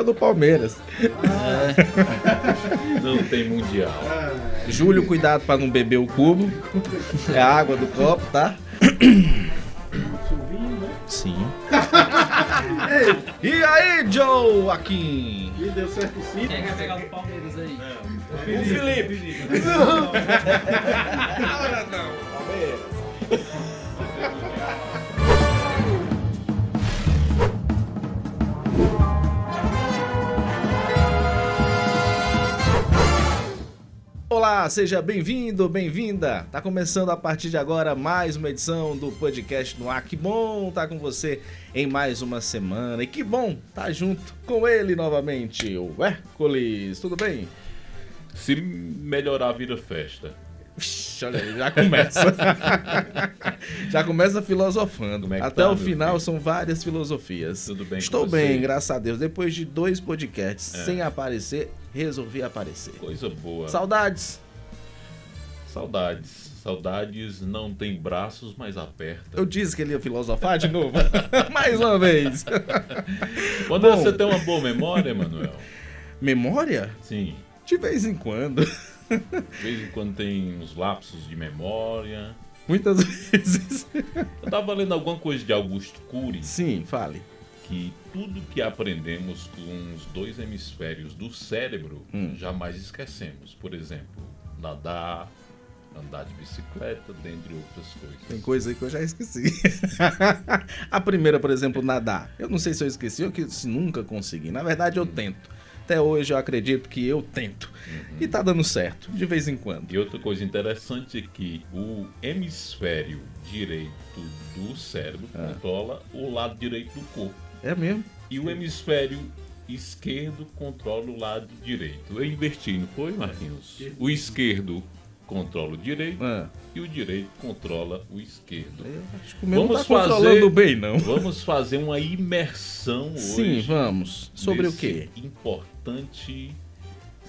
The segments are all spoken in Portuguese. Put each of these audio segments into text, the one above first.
É o do Palmeiras. Não tem mundial. Júlio, cuidado pra não beber o cubo. É a água do copo, tá? Sim. E aí, Joe, aqui? E deu certo sim. Quem quer pegar o do Palmeiras aí? O Felipe. Agora não. Palmeiras. Olá, seja bem-vindo, bem-vinda. Tá começando a partir de agora mais uma edição do podcast no ar. Que bom estar com você em mais uma semana. E que bom estar junto com ele novamente, o Hércules. Tudo bem? Se melhorar, vira festa. Ixi, olha aí, já começa. Já começa filosofando. Como é que Até tá, o meu final filho? são várias filosofias. Tudo bem com Estou você? bem, graças a Deus. Depois de 2 podcasts sem aparecer, resolvi aparecer. Coisa boa. Saudades. Saudades não tem braços, mas aperta. Eu disse que ele ia filosofar de novo. Mais uma vez. Quando Bom. você tem uma boa memória, Manuel. Memória? Sim. De vez em quando. De vez em quando tem uns lapsos de memória. Muitas vezes. Eu tava lendo alguma coisa de Augusto Cury, Sim, fale. que tudo que aprendemos com os 2 hemisférios do cérebro, jamais esquecemos. Por exemplo, nadar, andar de bicicleta, dentre outras coisas. Tem coisa aí que eu já esqueci. A primeira, por exemplo, nadar. Eu não sei se eu esqueci ou se nunca consegui. Na verdade, eu tento. Até hoje eu acredito que eu tento. E tá dando certo, de vez em quando. E outra coisa interessante é que o hemisfério direito do cérebro controla o lado direito do corpo. É mesmo? E o hemisfério esquerdo controla o lado direito. Eu inverti, não foi, Marquinhos? O esquerdo controla o direito e o direito controla o esquerdo. Eu acho que o meu não tá controlando bem, não. Vamos fazer uma imersão hoje. Sim, vamos. Sobre o nesse quê? Importante,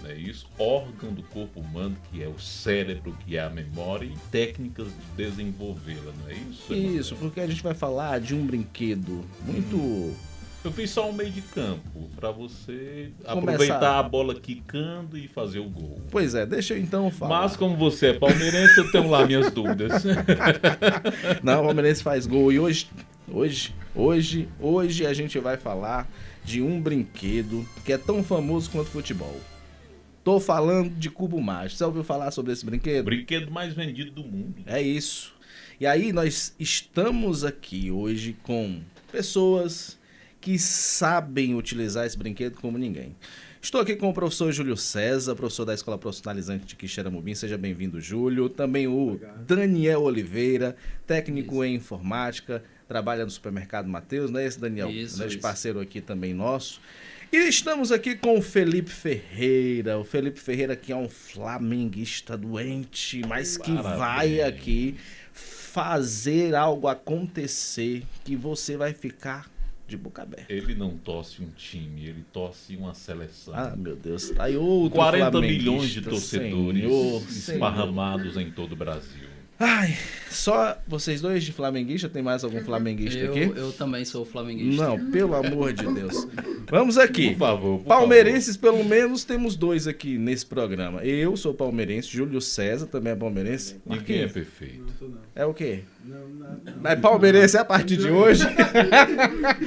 né, isso, órgão do corpo humano, que é o cérebro, que é a memória, e técnicas de desenvolvê-la, não é isso? Isso, porque a gente vai falar de um brinquedo muito... Eu fiz só um meio de campo, para você Começar. aproveitar a bola quicando e fazer o gol. Pois é, deixa eu então falar. Mas como você é palmeirense, eu tenho lá minhas dúvidas. Não, o Palmeirense faz gol. E hoje a gente vai falar de um brinquedo que é tão famoso quanto futebol. Tô falando de cubo mágico. Você ouviu falar sobre esse brinquedo? Brinquedo mais vendido do mundo. É isso. E aí nós estamos aqui hoje com pessoas que sabem utilizar esse brinquedo como ninguém. Estou aqui com o professor Júlio César, professor da Escola Profissionalizante de Quixeramobim. Seja bem-vindo, Júlio. Também o Daniel Oliveira, técnico em informática, trabalha no supermercado Mateus, não é esse, Daniel? Isso. Parceiro aqui também nosso. E estamos aqui com o Felipe Ferreira. O Felipe Ferreira que é um flamenguista doente, mas que Parabéns. vai aqui fazer algo acontecer que você vai ficar de boca aberta. Ele não torce um time, ele torce uma seleção. Ah, meu Deus, tá aí outro 40 flamenguista, milhões de torcedores Senhor. esparramados em todo o Brasil. Ai, só vocês dois de flamenguista? Tem mais algum flamenguista aqui? Eu também sou flamenguista. Não, pelo amor de Deus. Vamos aqui. Por favor, por Palmeirenses, pelo menos, temos 2 aqui nesse programa. Eu sou palmeirense, Júlio César também é palmeirense. favor. Ninguém é perfeito. É o quê? É palmeirense a partir de hoje?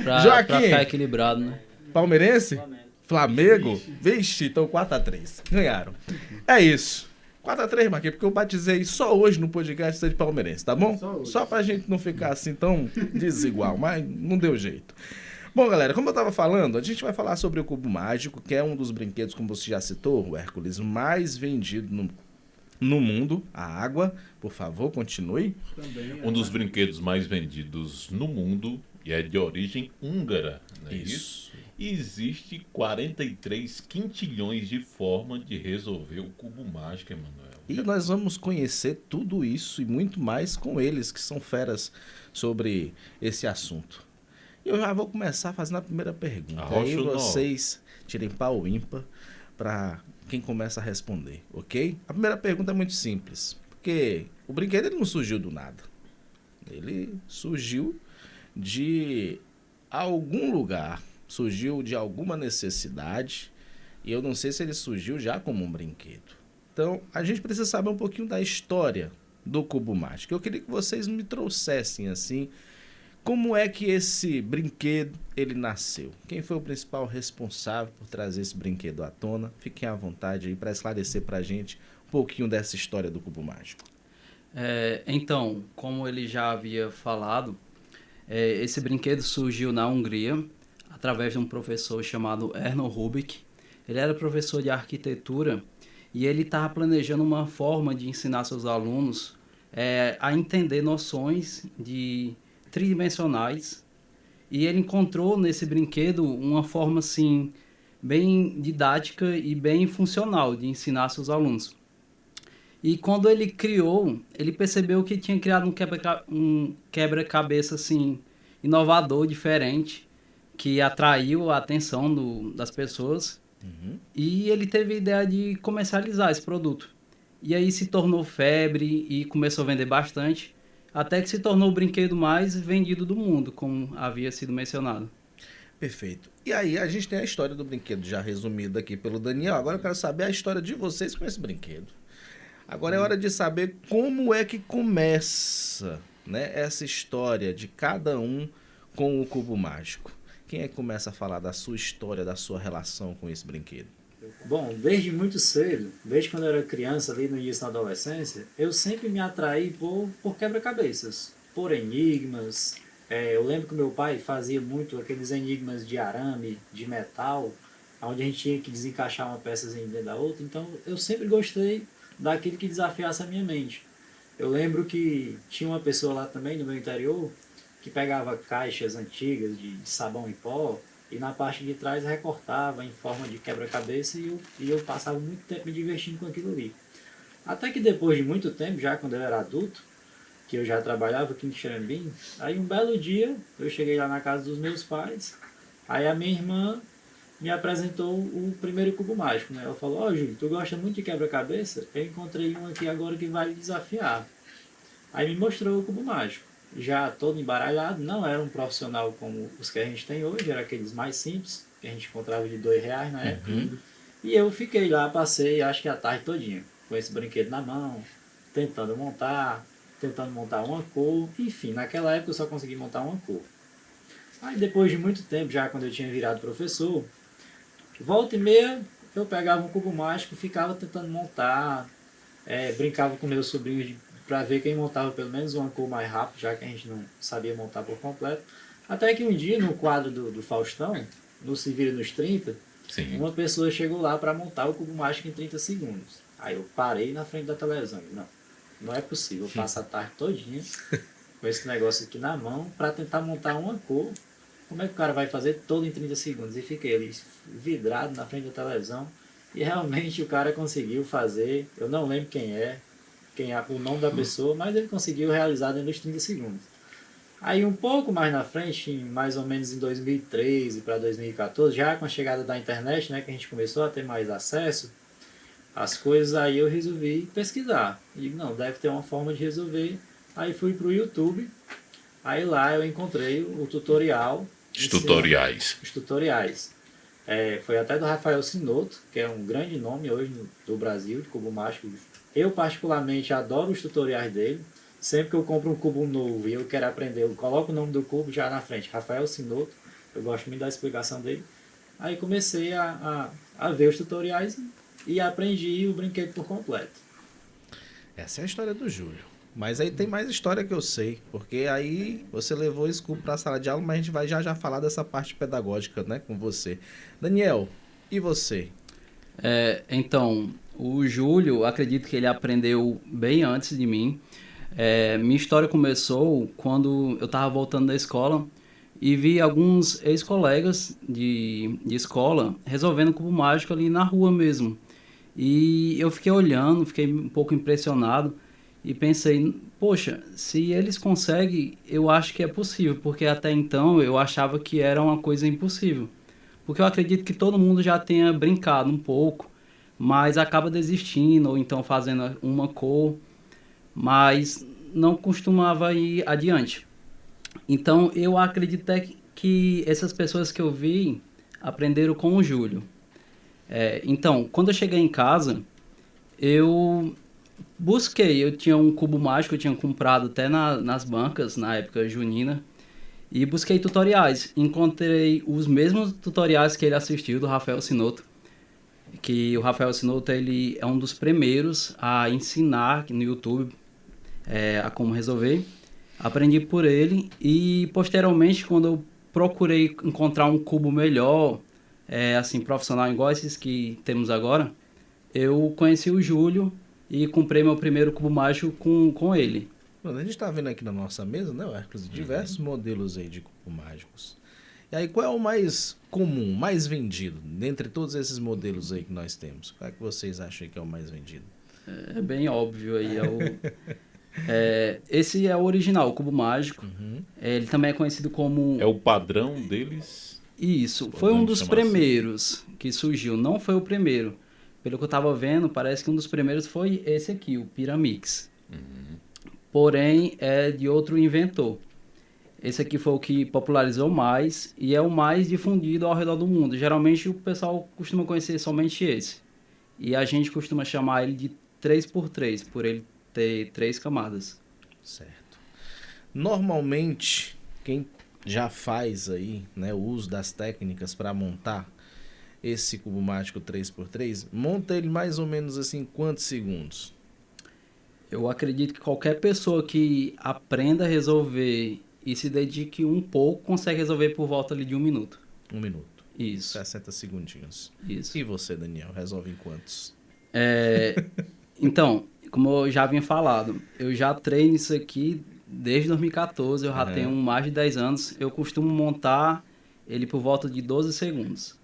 Pra Joaquim. ficar equilibrado, né? Palmeirense? Flamengo? Vixe, então 4-3. Ganharam. É isso. 4-3, Marquinhos, porque eu batizei só hoje no podcast ser de palmeirense, tá bom? Só pra gente não ficar assim tão desigual, mas não deu jeito. Bom, galera, como eu tava falando, a gente vai falar sobre o cubo mágico, que é um dos brinquedos, como você já citou, o Hércules, mais vendido no mundo. A água, por favor, continue. Um dos brinquedos mais vendidos no mundo e é de origem húngara, não é isso? E existe 43 quintilhões de formas de resolver o cubo mágico, Emanuel. E nós vamos conhecer tudo isso e muito mais com eles, que são feras sobre esse assunto. E eu já vou começar fazendo a primeira pergunta. Arrocha Aí o nó. vocês tirem pau ímpar para quem começa a responder, ok? A primeira pergunta é muito simples, porque o brinquedo ele não surgiu do nada. Ele surgiu de algum lugar surgiu de alguma necessidade e eu não sei se ele surgiu já como um brinquedo. Então, a gente precisa saber um pouquinho da história do cubo mágico. Eu queria que vocês me trouxessem, assim, como é que esse brinquedo ele nasceu? Quem foi o principal responsável por trazer esse brinquedo à tona? Fiquem à vontade aí para esclarecer para a gente um pouquinho dessa história do cubo mágico. Então, como ele já havia falado, esse brinquedo surgiu na Hungria através de um professor chamado Erno Rubik. Ele era professor de arquitetura e ele estava planejando uma forma de ensinar seus alunos a entender noções tridimensionais, e ele encontrou nesse brinquedo uma forma assim bem didática e bem funcional de ensinar seus alunos. E quando ele criou, ele percebeu que tinha criado um quebra-cabeça assim inovador, diferente, que atraiu a atenção das pessoas. Uhum. E ele teve a ideia de comercializar esse produto. E aí se tornou febre e começou a vender bastante, até que se tornou o brinquedo mais vendido do mundo, como havia sido mencionado. Perfeito. E aí a gente tem a história do brinquedo já resumida aqui pelo Daniel. Agora eu quero saber a história de vocês com esse brinquedo. Agora é hora de saber como é que começa, né, essa história de cada um com o cubo mágico. Quem é que começa a falar da sua história, da sua relação com esse brinquedo? Bom, desde muito cedo, desde quando eu era criança, ali no início da adolescência, eu sempre me atraí por quebra-cabeças, por enigmas. Eu lembro que meu pai fazia muito aqueles enigmas de arame, de metal, onde a gente tinha que desencaixar uma peçazinha dentro da outra. Então, eu sempre gostei daquilo que desafiasse a minha mente. Eu lembro que tinha uma pessoa lá também, no meu interior, que pegava caixas antigas de sabão em pó, e na parte de trás recortava em forma de quebra-cabeça e eu passava muito tempo me divertindo com aquilo ali. Até que depois de muito tempo, já quando eu era adulto, que eu já trabalhava aqui em Xerambim, aí um belo dia eu cheguei lá na casa dos meus pais, aí a minha irmã me apresentou o primeiro cubo mágico, né? Ela falou: ó, Júlio, tu gosta muito de quebra-cabeça? Eu encontrei um aqui agora que vai lhe desafiar. Aí me mostrou o cubo mágico. Já todo embaralhado, não era um profissional como os que a gente tem hoje, era aqueles mais simples, que a gente encontrava de R$2 na época. Uhum. E eu fiquei lá, passei acho que a tarde todinha, com esse brinquedo na mão, tentando montar uma cor, enfim, naquela época eu só consegui montar uma cor. Aí depois de muito tempo, já quando eu tinha virado professor, volta e meia eu pegava um cubo mágico, ficava tentando montar, brincava com meus sobrinhos para ver quem montava pelo menos uma cor mais rápido, já que a gente não sabia montar por completo. Até que um dia, no quadro do Faustão, no Se Vira nos 30, sim, uma pessoa chegou lá para montar o cubo mágico em 30 segundos. Aí eu parei na frente da televisão. Não é possível, eu passo a tarde todinha com esse negócio aqui na mão para tentar montar uma cor. Como é que o cara vai fazer todo em 30 segundos? E fiquei ali vidrado na frente da televisão. E realmente o cara conseguiu fazer, eu não lembro quem é o nome da pessoa, mas ele conseguiu realizar dentro dos 30 segundos. Aí um pouco mais na frente, mais ou menos em 2013 para 2014, já com a chegada da internet, né, que a gente começou a ter mais acesso às coisas, aí eu resolvi pesquisar. E digo, não, deve ter uma forma de resolver. Aí fui para o YouTube, aí lá eu encontrei o tutorial. Os tutoriais. Os tutoriais. Foi até do Rafael Sinoto, que é um grande nome hoje do Brasil, de cubo mágico. Eu particularmente adoro os tutoriais dele. Sempre que eu compro um cubo novo e eu quero aprender, eu coloco o nome do cubo já na frente, Rafael Sinoto. Eu gosto muito da explicação dele. Aí comecei a ver os tutoriais e aprendi o brinquedo por completo. Essa é a história do Júlio. Mas aí tem mais história que eu sei, porque aí você levou esse cubo para a sala de aula, mas a gente vai já falar dessa parte pedagógica, né, com você. Daniel, e você? Então, o Júlio, acredito que ele aprendeu bem antes de mim. Minha história começou quando eu estava voltando da escola e vi alguns ex-colegas de escola resolvendo cubo mágico ali na rua mesmo. E eu fiquei olhando, fiquei um pouco impressionado e pensei, poxa, se eles conseguem, eu acho que é possível, porque até então eu achava que era uma coisa impossível. Porque eu acredito que todo mundo já tenha brincado um pouco, mas acaba desistindo, ou então fazendo uma cor, mas não costumava ir adiante. Então eu acredito que essas pessoas que eu vi aprenderam com o Júlio. Então, quando eu cheguei em casa, eu tinha um cubo mágico, eu tinha comprado até nas bancas, na época junina, e busquei tutoriais. Encontrei os mesmos tutoriais que ele assistiu, do Rafael Sinoto, que o Rafael Sinoto, ele é um dos primeiros a ensinar no YouTube a como resolver. Aprendi por ele e, posteriormente, quando eu procurei encontrar um cubo melhor, assim, profissional, igual esses que temos agora, eu conheci o Júlio e comprei meu primeiro cubo mágico com ele. A gente está vendo aqui na nossa mesa, né, Hércules, diversos modelos aí de cubo mágicos. E aí, qual é o mais comum, mais vendido, dentre todos esses modelos aí que nós temos? Qual é que vocês acham que é o mais vendido? É bem óbvio aí. Esse é o original, o cubo mágico. Ele também é conhecido como... É o padrão deles? Isso, foi um dos primeiros que surgiu, não foi o primeiro. Pelo que eu estava vendo, parece que um dos primeiros foi esse aqui, o Pyramix. Porém, é de outro inventor. Esse aqui foi o que popularizou mais e é o mais difundido ao redor do mundo. Geralmente o pessoal costuma conhecer somente esse. E a gente costuma chamar ele de 3x3, por ele ter 3 camadas. Certo. Normalmente, quem já faz aí, né, o uso das técnicas para montar esse cubo mágico 3x3, monta ele mais ou menos assim em quantos segundos? Eu acredito que qualquer pessoa que aprenda a resolver e se dedique um pouco, consegue resolver por volta ali de 1 minuto. 1 minuto. Isso. 60 segundinhos. Isso. E você, Daniel, resolve em quantos? Então, como eu já havia falado, eu já treino isso aqui desde 2014, eu já tenho mais de 10 anos. Eu costumo montar ele por volta de 12 segundos.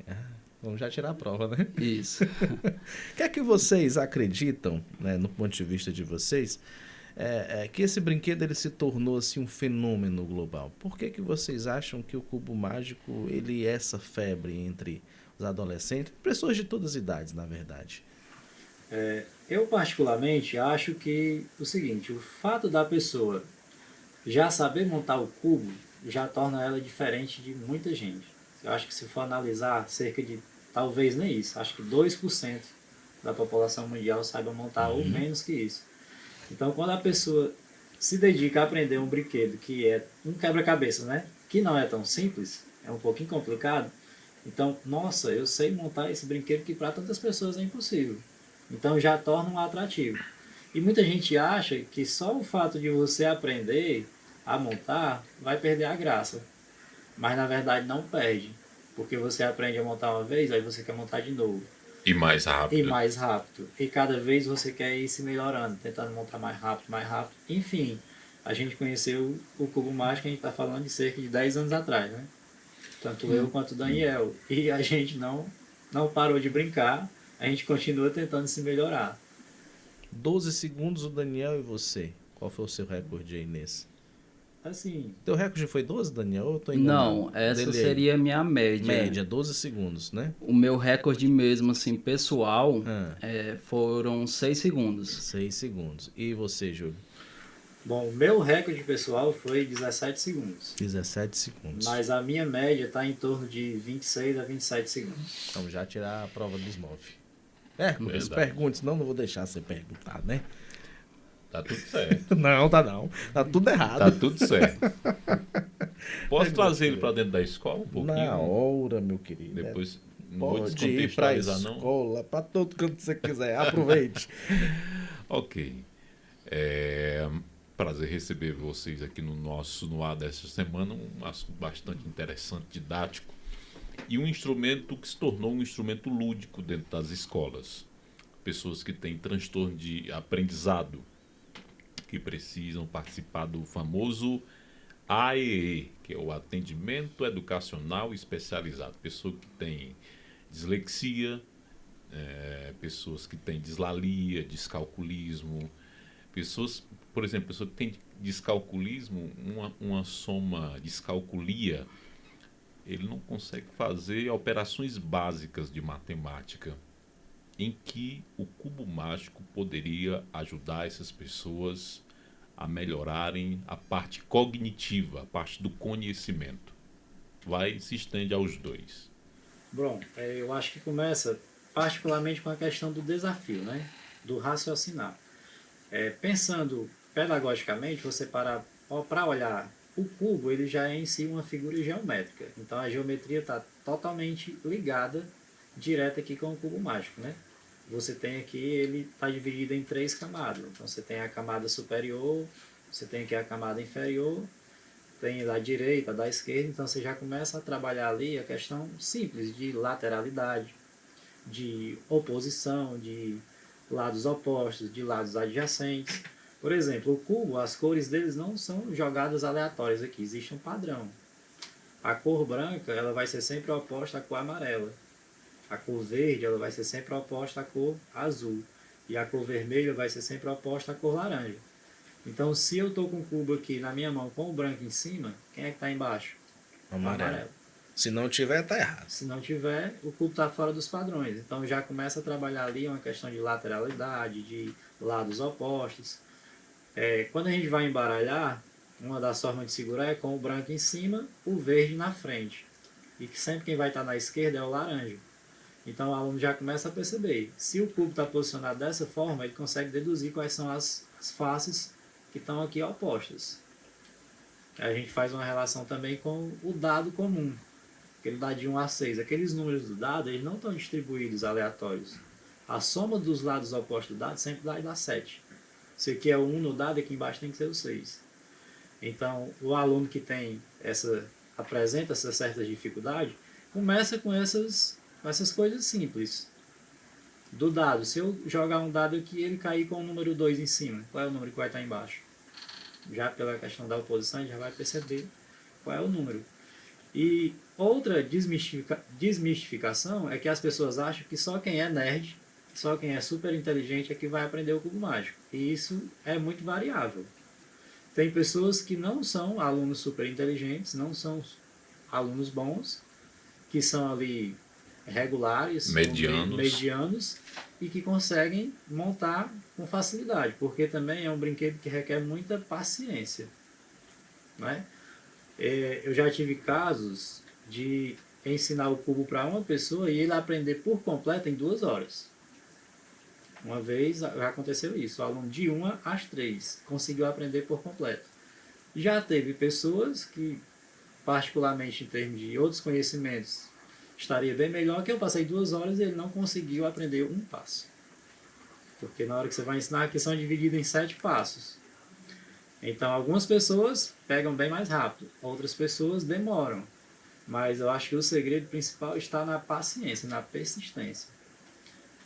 Vamos já tirar a prova, né? Isso. O que é que vocês acreditam, né, no ponto de vista de vocês, que esse brinquedo ele se tornou assim, um fenômeno global? Por que que vocês acham que o cubo mágico ele é essa febre entre os adolescentes, pessoas de todas as idades, na verdade? Eu particularmente acho que o seguinte, o fato da pessoa já saber montar o cubo já torna ela diferente de muita gente. Eu acho que se for analisar, cerca de, talvez nem isso, acho que 2% da população mundial saiba montar ou menos que isso. Então, quando a pessoa se dedica a aprender um brinquedo que é um quebra-cabeças, né? Que não é tão simples, é um pouquinho complicado. Então, nossa, eu sei montar esse brinquedo que para tantas pessoas é impossível. Então, já torna um atrativo. E muita gente acha que só o fato de você aprender a montar vai perder a graça. Mas, na verdade, não perde. Porque você aprende a montar uma vez, aí você quer montar de novo. E mais rápido. E mais rápido. E cada vez você quer ir se melhorando, tentando montar mais rápido, mais rápido. Enfim, a gente conheceu o cubo mágico, a gente está falando de cerca de 10 anos atrás, né? Tanto eu quanto o Daniel. E a gente não parou de brincar, a gente continua tentando se melhorar. 12 segundos o Daniel e você. Qual foi o seu recorde aí nesse? Assim... Teu recorde foi 12, Daniel? Ou eu tô enganado? Não, essa seria a minha média. Média, 12 segundos, né? O meu recorde mesmo, assim, pessoal, foram 6 segundos. 6 segundos. E você, Júlio? Bom, o meu recorde pessoal foi 17 segundos. 17 segundos. Mas a minha média está em torno de 26 a 27 segundos. Vamos já tirar a prova dos 9. Pergunte, senão não vou deixar você perguntar, né? Tá tudo certo. Não, tá não. Tá tudo errado. Tá tudo certo. Posso trazer ele para dentro da escola um pouquinho? Na hora, meu querido. Depois não vou pode ir pra escola, para todo canto que você quiser. Aproveite. Ok. Prazer receber vocês aqui no ar dessa semana. Um assunto bastante interessante, didático. E um instrumento que se tornou um instrumento lúdico dentro das escolas. Pessoas que têm transtorno de aprendizado, que precisam participar do famoso AEE, que é o Atendimento Educacional Especializado. Pessoa que tem dislexia, pessoas que têm dislalia, descalculismo, pessoas, por exemplo, pessoa que tem descalculismo, uma soma descalculia, ele não consegue fazer operações básicas de matemática, em que o cubo mágico poderia ajudar essas pessoas a melhorarem a parte cognitiva, a parte do conhecimento. se estende aos dois? Bom, eu acho que começa particularmente com a questão do desafio, né? Do raciocinar. Pensando pedagogicamente, você para olhar o cubo, ele já é em si uma figura geométrica. Então a geometria está totalmente ligada, direta aqui com o cubo mágico, né? Você tem aqui, ele está dividido em 3 camadas. Então você tem a camada superior, você tem aqui a camada inferior, tem da direita, da esquerda. Então você já começa a trabalhar ali a questão simples de lateralidade, de oposição, de lados opostos, de lados adjacentes. Por exemplo, o cubo, as cores deles não são jogadas aleatórias aqui, existe um padrão. A cor branca, ela vai ser sempre oposta à cor amarela. A cor verde, ela vai ser sempre oposta à cor azul. E a cor vermelha vai ser sempre oposta à cor laranja. Então, se eu estou com o cubo aqui na minha mão com o branco em cima, quem é que está embaixo? Amarelo. Se não tiver, está errado. Se não tiver, o cubo está fora dos padrões. Então, já começa a trabalhar ali uma questão de lateralidade, de lados opostos. Quando a gente vai embaralhar, uma das formas de segurar é com o branco em cima, o verde na frente. E que sempre quem vai estar na esquerda é o laranja. Então o aluno já começa a perceber. Se o cubo está posicionado dessa forma, ele consegue deduzir quais são as faces que estão aqui opostas. A gente faz uma relação também com o dado comum. Aquele dado de 1 a 6. Aqueles números do dado, eles não estão distribuídos aleatórios. A soma dos lados opostos do dado sempre dá 7. Se aqui é o 1 no dado, aqui embaixo tem que ser o 6. Então, o aluno que apresenta essas certas dificuldades, começa com essas coisas simples. Do dado, se eu jogar um dado aqui e ele cair com o número 2 em cima, qual é o número que vai estar embaixo? Já pela questão da oposição, a gente já vai perceber qual é o número. E outra desmistificação é que as pessoas acham que só quem é nerd, só quem é super inteligente é que vai aprender o cubo mágico. E isso é muito variável. Tem pessoas que não são alunos super inteligentes, não são alunos bons, que são ali regulares, medianos, e que conseguem montar com facilidade, porque também é um brinquedo que requer muita paciência. Né? Eu já tive casos de ensinar o cubo para uma pessoa e ele aprender por completo em 2 horas. Uma vez já aconteceu isso, o aluno de 1 às 3 conseguiu aprender por completo. Já teve pessoas que, particularmente em termos de outros conhecimentos, estaria bem melhor, que eu passei 2 horas e ele não conseguiu aprender um passo. Porque na hora que você vai ensinar, aqui são divididos em 7 passos. Então, algumas pessoas pegam bem mais rápido, outras pessoas demoram. Mas eu acho que o segredo principal está na paciência, na persistência.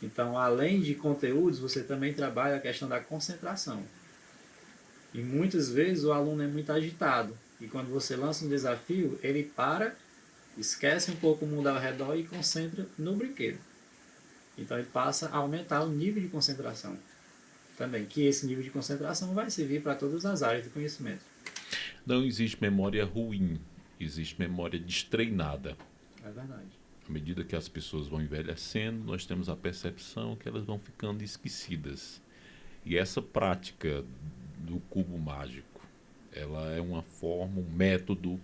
Então, além de conteúdos, você também trabalha a questão da concentração. E muitas vezes o aluno é muito agitado. E quando você lança um desafio, ele para, esquece um pouco o mundo ao redor e concentra no brinquedo. Então ele passa a aumentar o nível de concentração também, que esse nível de concentração vai servir para todas as áreas do conhecimento. Não existe memória ruim, existe memória destreinada. É verdade. À medida que as pessoas vão envelhecendo, nós temos a percepção que elas vão ficando esquecidas. E essa prática do cubo mágico, ela é uma forma, um método,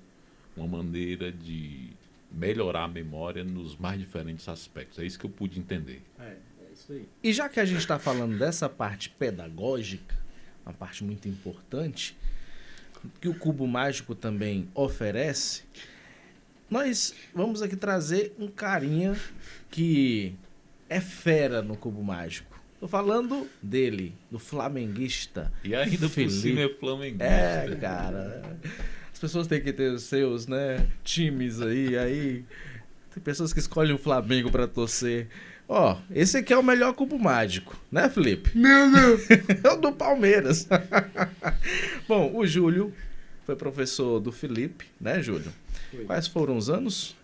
uma maneira de melhorar a memória nos mais diferentes aspectos. É isso que eu pude entender. É isso aí. E já que a gente está falando dessa parte pedagógica, uma parte muito importante, que o cubo mágico também oferece, nós vamos aqui trazer um carinha que é fera no cubo mágico. Tô falando dele, do flamenguista. E ainda Felipe. Por cima é flamenguista. É, cara. As pessoas têm que ter os seus, né, times aí. Tem pessoas que escolhem o Flamengo pra torcer. Ó, esse aqui é o melhor cubo mágico, né, Felipe? Meu Deus! É o do Palmeiras. Bom, o Júlio foi professor do Felipe, né, Júlio? Foi. Quais foram os anos?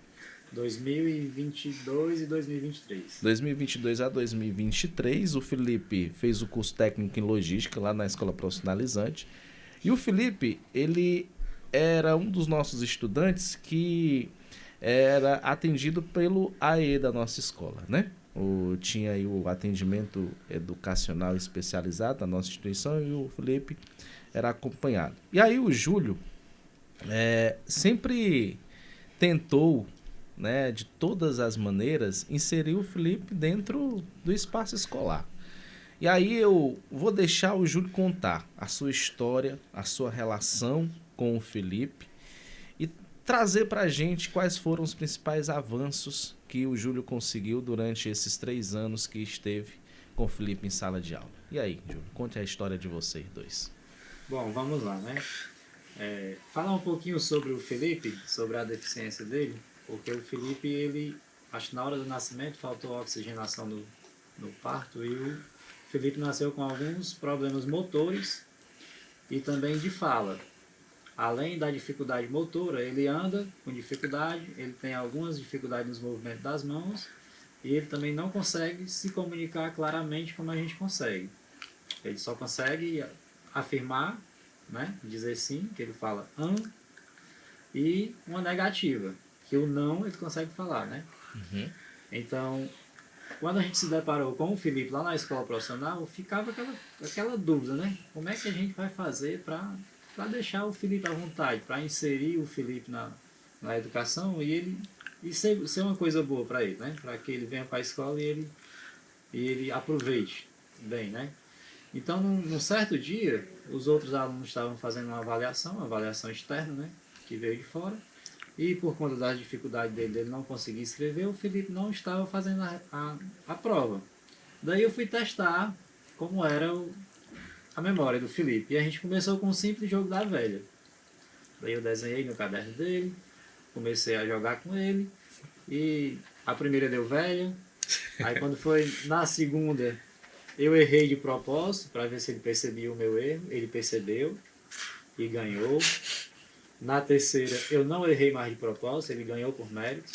2022 e 2023. 2022 a 2023, o Felipe fez o curso técnico em logística lá na Escola Profissionalizante. E o Felipe, ele era um dos nossos estudantes que era atendido pelo AE da nossa escola, né? Tinha aí o atendimento educacional especializado da nossa instituição e o Felipe era acompanhado. E aí o Júlio sempre tentou, né, de todas as maneiras, inserir o Felipe dentro do espaço escolar. E aí eu vou deixar o Júlio contar a sua história, a sua relação com o Felipe e trazer para a gente quais foram os principais avanços que o Júlio conseguiu durante esses 3 anos que esteve com o Felipe em sala de aula. E aí, Júlio, conte a história de vocês dois. Bom, vamos lá, né? Falar um pouquinho sobre o Felipe, sobre a deficiência dele, porque o Felipe, ele, acho que na hora do nascimento faltou oxigenação no parto e o Felipe nasceu com alguns problemas motores e também de fala. Além da dificuldade motora, ele anda com dificuldade, ele tem algumas dificuldades nos movimentos das mãos e ele também não consegue se comunicar claramente como a gente consegue. Ele só consegue afirmar, né, dizer sim, que ele fala e uma negativa, que o não ele consegue falar, né? Uhum. Então, quando a gente se deparou com o Felipe lá na escola profissional, ficava aquela dúvida, né? Como é que a gente vai fazer para deixar o Felipe à vontade, para inserir o Felipe na educação e ser uma coisa boa para ele, né? Para que ele venha para a escola e ele aproveite bem, né? Então, num certo dia, os outros alunos estavam fazendo uma avaliação externa, né? Que veio de fora. E por conta das dificuldades dele não conseguir escrever, o Felipe não estava fazendo a prova. Daí eu fui testar como era a memória do Felipe. E a gente começou com um simples jogo da velha. Daí eu desenhei no caderno dele, comecei a jogar com ele. E a primeira deu velha. Aí quando foi na segunda, eu errei de propósito para ver se ele percebia o meu erro. Ele percebeu e ganhou. Na terceira, eu não errei mais de propósito, ele ganhou por mérito.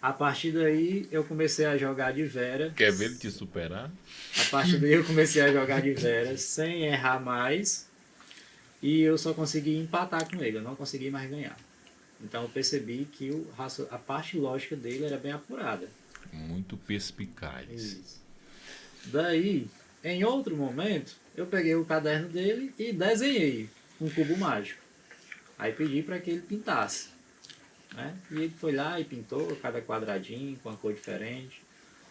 A partir daí, eu comecei a jogar de Vera. Quer ver ele te superar? A partir daí, eu comecei a jogar de Vera sem errar mais. E eu só consegui empatar com ele, eu não consegui mais ganhar. Então, eu percebi que a parte lógica dele era bem apurada. Muito perspicaz. Isso. Daí, em outro momento, eu peguei o caderno dele e desenhei um cubo mágico. Aí pedi para que ele pintasse, né? E ele foi lá e pintou cada quadradinho com uma cor diferente.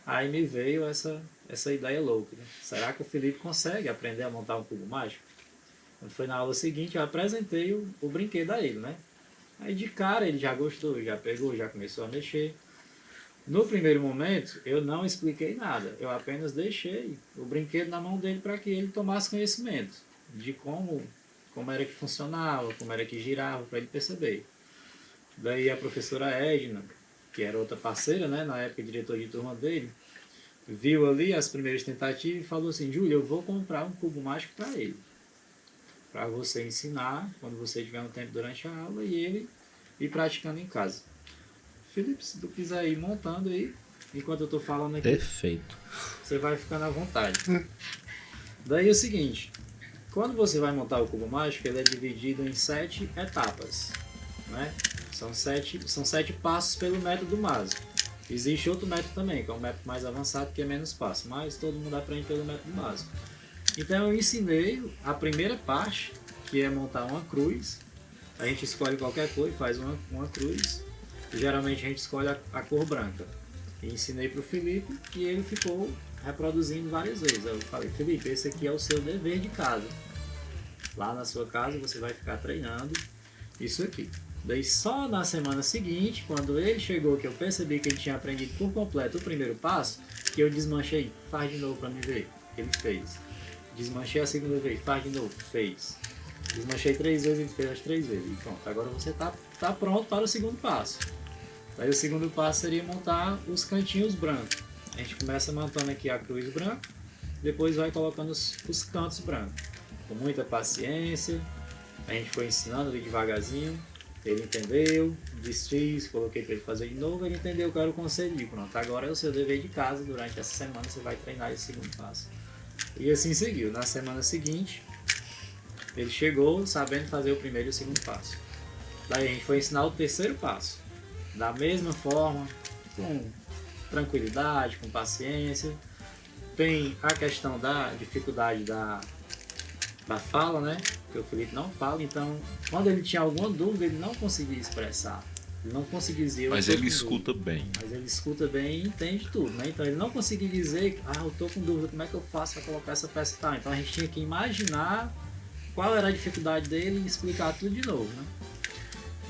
Aí me veio essa ideia louca, né? Será que o Felipe consegue aprender a montar um cubo mágico? Quando foi na aula seguinte, eu apresentei o brinquedo a ele, né? Aí de cara ele já gostou, já pegou, já começou a mexer. No primeiro momento, eu não expliquei nada. Eu apenas deixei o brinquedo na mão dele para que ele tomasse conhecimento de como era que funcionava, como era que girava, para ele perceber. Daí a professora Edna, que era outra parceira, né, na época diretor de turma dele, viu ali as primeiras tentativas e falou assim: Júlio, eu vou comprar um cubo mágico para ele, para você ensinar quando você tiver um tempo durante a aula e ele ir praticando em casa. Felipe, se tu quiser ir montando aí, enquanto eu estou falando aqui, perfeito, você vai ficando à vontade. Daí é o seguinte: quando você vai montar o cubo mágico, ele é dividido em 7 etapas, né? São 7 passos pelo método básico. Existe outro método também, que é um método mais avançado, que é menos passos, mas todo mundo aprende pelo método básico. Então eu ensinei a primeira parte, que é montar uma cruz. A gente escolhe qualquer cor e faz uma cruz. Geralmente a gente escolhe a cor branca. E ensinei para o Felipe e ele ficou reproduzindo várias vezes. Eu falei: Felipe, esse aqui é o seu dever de casa. Lá na sua casa você vai ficar treinando isso aqui. Daí só na semana seguinte, quando ele chegou, que eu percebi que ele tinha aprendido por completo o primeiro passo, que eu desmanchei: faz de novo para me ver. Ele fez. Desmanchei a segunda vez: faz de novo. Fez. Desmanchei 3 vezes, ele fez as 3 vezes. E pronto, agora você tá pronto para o segundo passo. Daí o segundo passo seria montar os cantinhos brancos. A gente começa montando aqui a cruz branca, depois vai colocando os cantos brancos. Com muita paciência, a gente foi ensinando ali devagarzinho, ele entendeu, desfiz, coloquei para ele fazer de novo, ele entendeu que era o conselho. Pronto, agora é o seu dever de casa, durante essa semana você vai treinar esse segundo passo. E assim seguiu. Na semana seguinte, ele chegou sabendo fazer o primeiro e o segundo passo. Daí a gente foi ensinar o terceiro passo, da mesma forma, com tranquilidade, com paciência. Tem a questão da dificuldade da fala, né? Porque o Felipe não fala, então quando ele tinha alguma dúvida ele não conseguia expressar. Ele não conseguia dizer... Mas ele escuta bem. Mas ele escuta bem e entende tudo, né? Então ele não conseguia dizer, eu tô com dúvida, como é que eu faço para colocar essa peça e tal. Então a gente tinha que imaginar qual era a dificuldade dele e explicar tudo de novo, né?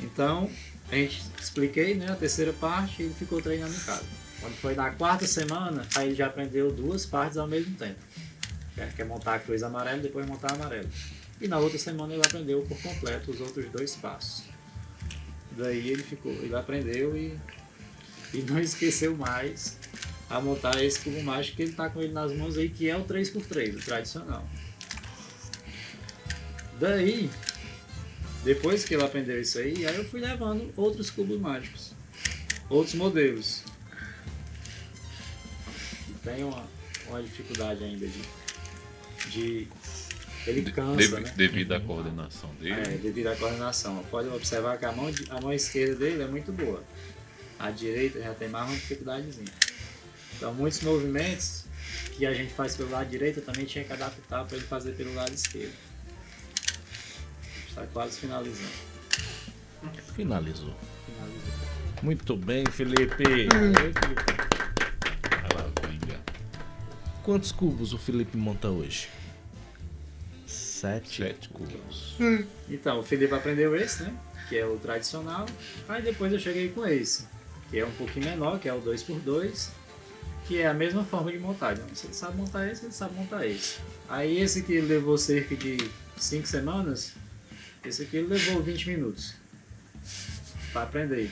Então, a gente expliquei, né, a terceira parte e ele ficou treinando em casa. Quando foi na 4ª semana, aí ele já aprendeu 2 partes ao mesmo tempo. Que é montar a cruz amarela e depois montar a amarela. E na outra semana ele aprendeu por completo os outros 2 passos. Daí ele aprendeu e não esqueceu mais a montar esse cubo mágico que ele está com ele nas mãos aí, que é o 3x3, o tradicional. Daí, depois que ele aprendeu isso aí eu fui levando outros cubos mágicos, outros modelos. Tem uma dificuldade ainda de ele cansa, né? Devido à coordenação dele. Devido à coordenação. Pode observar que a mão esquerda dele é muito boa. A direita já tem mais uma dificuldadezinha. Então muitos movimentos que a gente faz pelo lado direito também tinha que adaptar para ele fazer pelo lado esquerdo. Está quase finalizando. Finalizou. Muito bem, Felipe. Maravilha. Quantos cubos o Felipe monta hoje? 7 cubos. Então, o Felipe aprendeu esse, né? Que é o tradicional. Aí depois eu cheguei com esse, que é um pouquinho menor, que é o 2x2, que é a mesma forma de montar. Então, se ele sabe montar esse, ele sabe montar esse. Aí esse que levou cerca de 5 semanas, esse aqui ele levou 20 minutos para aprender.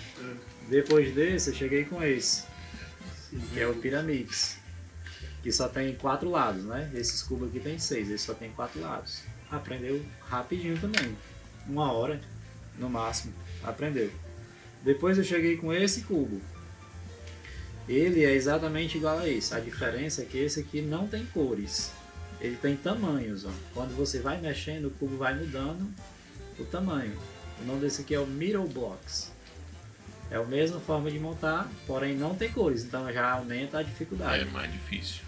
Depois desse eu cheguei com esse, que é o Pyramix, que só tem 4 lados, né? Esses cubos aqui tem 6, esse só tem 4 lados. Aprendeu rapidinho também, 1 hora no máximo, aprendeu. Depois eu cheguei com esse cubo. Ele é exatamente igual a esse, a diferença é que esse aqui não tem cores, ele tem tamanhos, ó. Quando você vai mexendo o cubo vai mudando o tamanho. O nome desse aqui é o Middle Blocks. É a mesma forma de montar, porém não tem cores, então já aumenta a dificuldade. É mais difícil.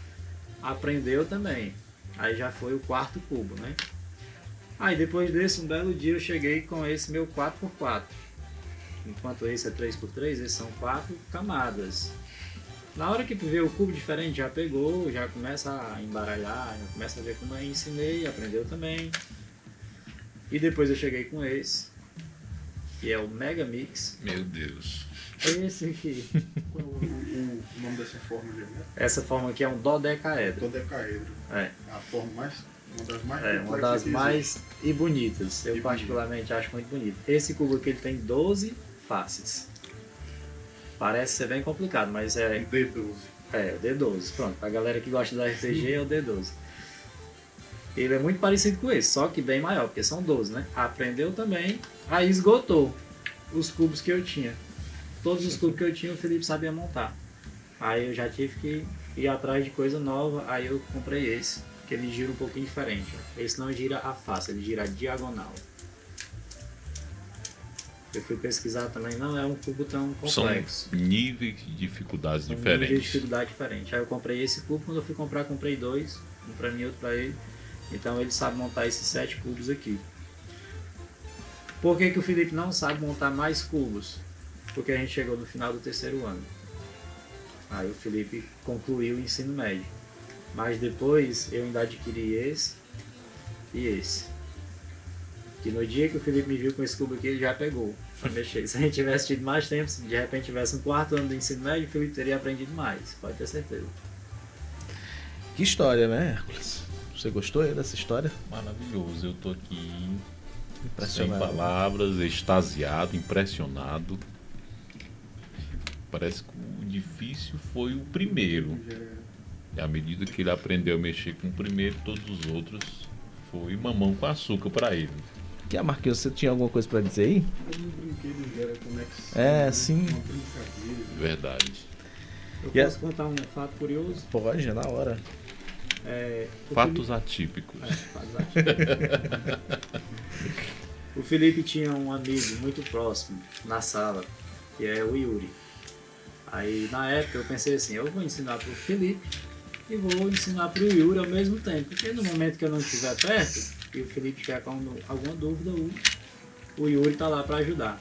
Aprendeu também. Aí já foi o 4º cubo, né? Aí depois desse, um belo dia eu cheguei com esse meu 4x4. Enquanto esse é 3x3, esses são 4 camadas. Na hora que tu vê o cubo diferente, já pegou, já começa a embaralhar, já começa a ver como eu ensinei, aprendeu também. E depois eu cheguei com esse, que é o Mega Mix. Meu Deus. Esse aqui. Qual o nome dessa forma, Geometro? Essa forma aqui é um dodecaedro. Dodecaedro. É. A forma mais... Uma das mais Uma das mais e bonitas. Eu particularmente acho muito bonito. Esse cubo aqui ele tem 12 faces. Parece ser bem complicado, mas é... D12. É, o D12. Pronto, a galera que gosta da RPG é o D12. Ele é muito parecido com esse, só que bem maior, porque são 12, né? Aprendeu também, aí esgotou os cubos que eu tinha. Todos os cubos que eu tinha o Felipe sabia montar. Aí eu já tive que ir atrás de coisa nova, aí eu comprei esse, que ele gira um pouquinho diferente. Esse não gira a face, ele gira a diagonal. Eu fui pesquisar também, não é um cubo tão complexo. São níveis de dificuldades São diferentes. Níveis de dificuldade diferente. Aí eu comprei esse cubo, quando eu fui comprar, comprei 2, um pra mim e outro pra ele. Então ele sabe montar esses 7 cubos aqui. Por que o Felipe não sabe montar mais cubos? Porque a gente chegou no final do 3º ano. Aí o Felipe concluiu o ensino médio. Mas depois eu ainda adquiri esse e esse. Que no dia que o Felipe me viu com esse cubo aqui, ele já pegou pra mexer. Se a gente tivesse tido mais tempo, se de repente tivesse um 4º ano do ensino médio, o Felipe teria aprendido mais, pode ter certeza. Que história, né, Hércules? Você gostou aí dessa história? Maravilhoso, eu tô aqui sem Impressionado. palavras, extasiado, impressionado. Parece que o difícil foi o primeiro. E à medida que ele aprendeu a mexer com o primeiro, todos os outros foi mamão com açúcar para ele. Que Marquinhos, você tinha alguma coisa pra dizer aí? Todo brinquedo gera conexão. É, sim. Uma brincadeira. Verdade. Eu E posso contar um fato curioso? Pode, é na hora. Fatos atípicos. Fatos atípicos. O Felipe tinha um amigo muito próximo na sala, que é o Yuri. Aí na época eu pensei assim, eu vou ensinar pro Felipe e vou ensinar pro Yuri ao mesmo tempo, porque no momento que eu não estiver perto e o Felipe tiver com alguma dúvida, o Yuri tá lá para ajudar.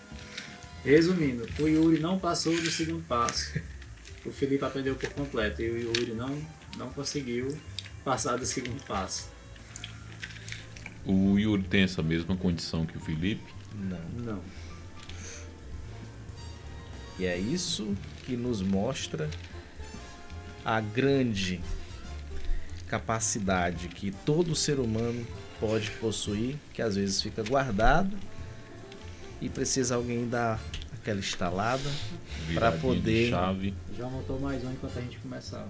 Resumindo, o Yuri não passou do segundo passo. O Felipe aprendeu por completo e o Yuri não conseguiu passar do segundo passo. O Yuri tem essa mesma condição que o Felipe? Não. E é isso que nos mostra a grande capacidade que todo ser humano pode possuir, que às vezes fica guardado e precisa alguém dar aquela estalada para poder chave. Já montou mais um enquanto a gente começava.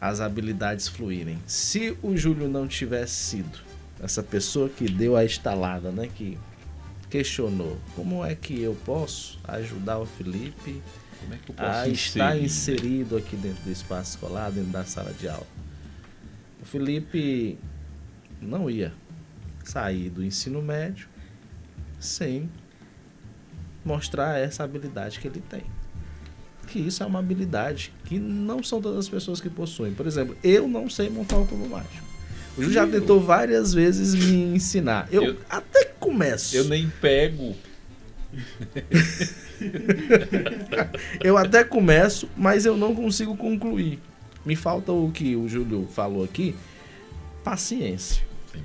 As habilidades fluírem. Se o Júlio não tivesse sido essa pessoa que deu a estalada, né, que questionou como é que eu posso ajudar o Felipe Como é que eu posso a estar inserir, inserido aqui dentro do espaço escolar, dentro da sala de aula. O Felipe não ia sair do ensino médio sem mostrar essa habilidade que ele tem. Que isso é uma habilidade que não são todas as pessoas que possuem. Por exemplo, eu não sei montar um cubo mágico. O Ju já tentou várias vezes me ensinar. Eu até começo. Eu nem pego. Eu até começo, mas eu não consigo concluir. Me falta o que o Júlio falou aqui, paciência. Sim.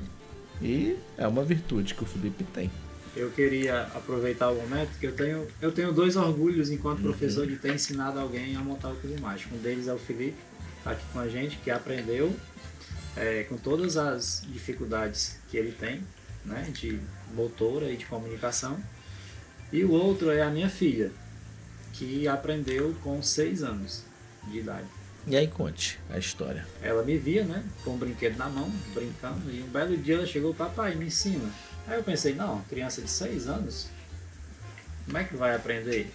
E é uma virtude que o Felipe tem. Eu queria aproveitar o momento que eu tenho dois orgulhos enquanto professor de ter ensinado alguém a montar o cubo mágico. Um deles é o Felipe, tá aqui com a gente, que aprendeu com todas as dificuldades que ele tem, né, de motora e de comunicação. E o outro é a minha filha, que aprendeu com 6 anos de idade. E aí conte a história. Ela me via, né, com um brinquedo na mão, brincando, e um belo dia ela chegou: papai, me ensina. Aí eu pensei, não, criança de 6 anos, como é que vai aprender?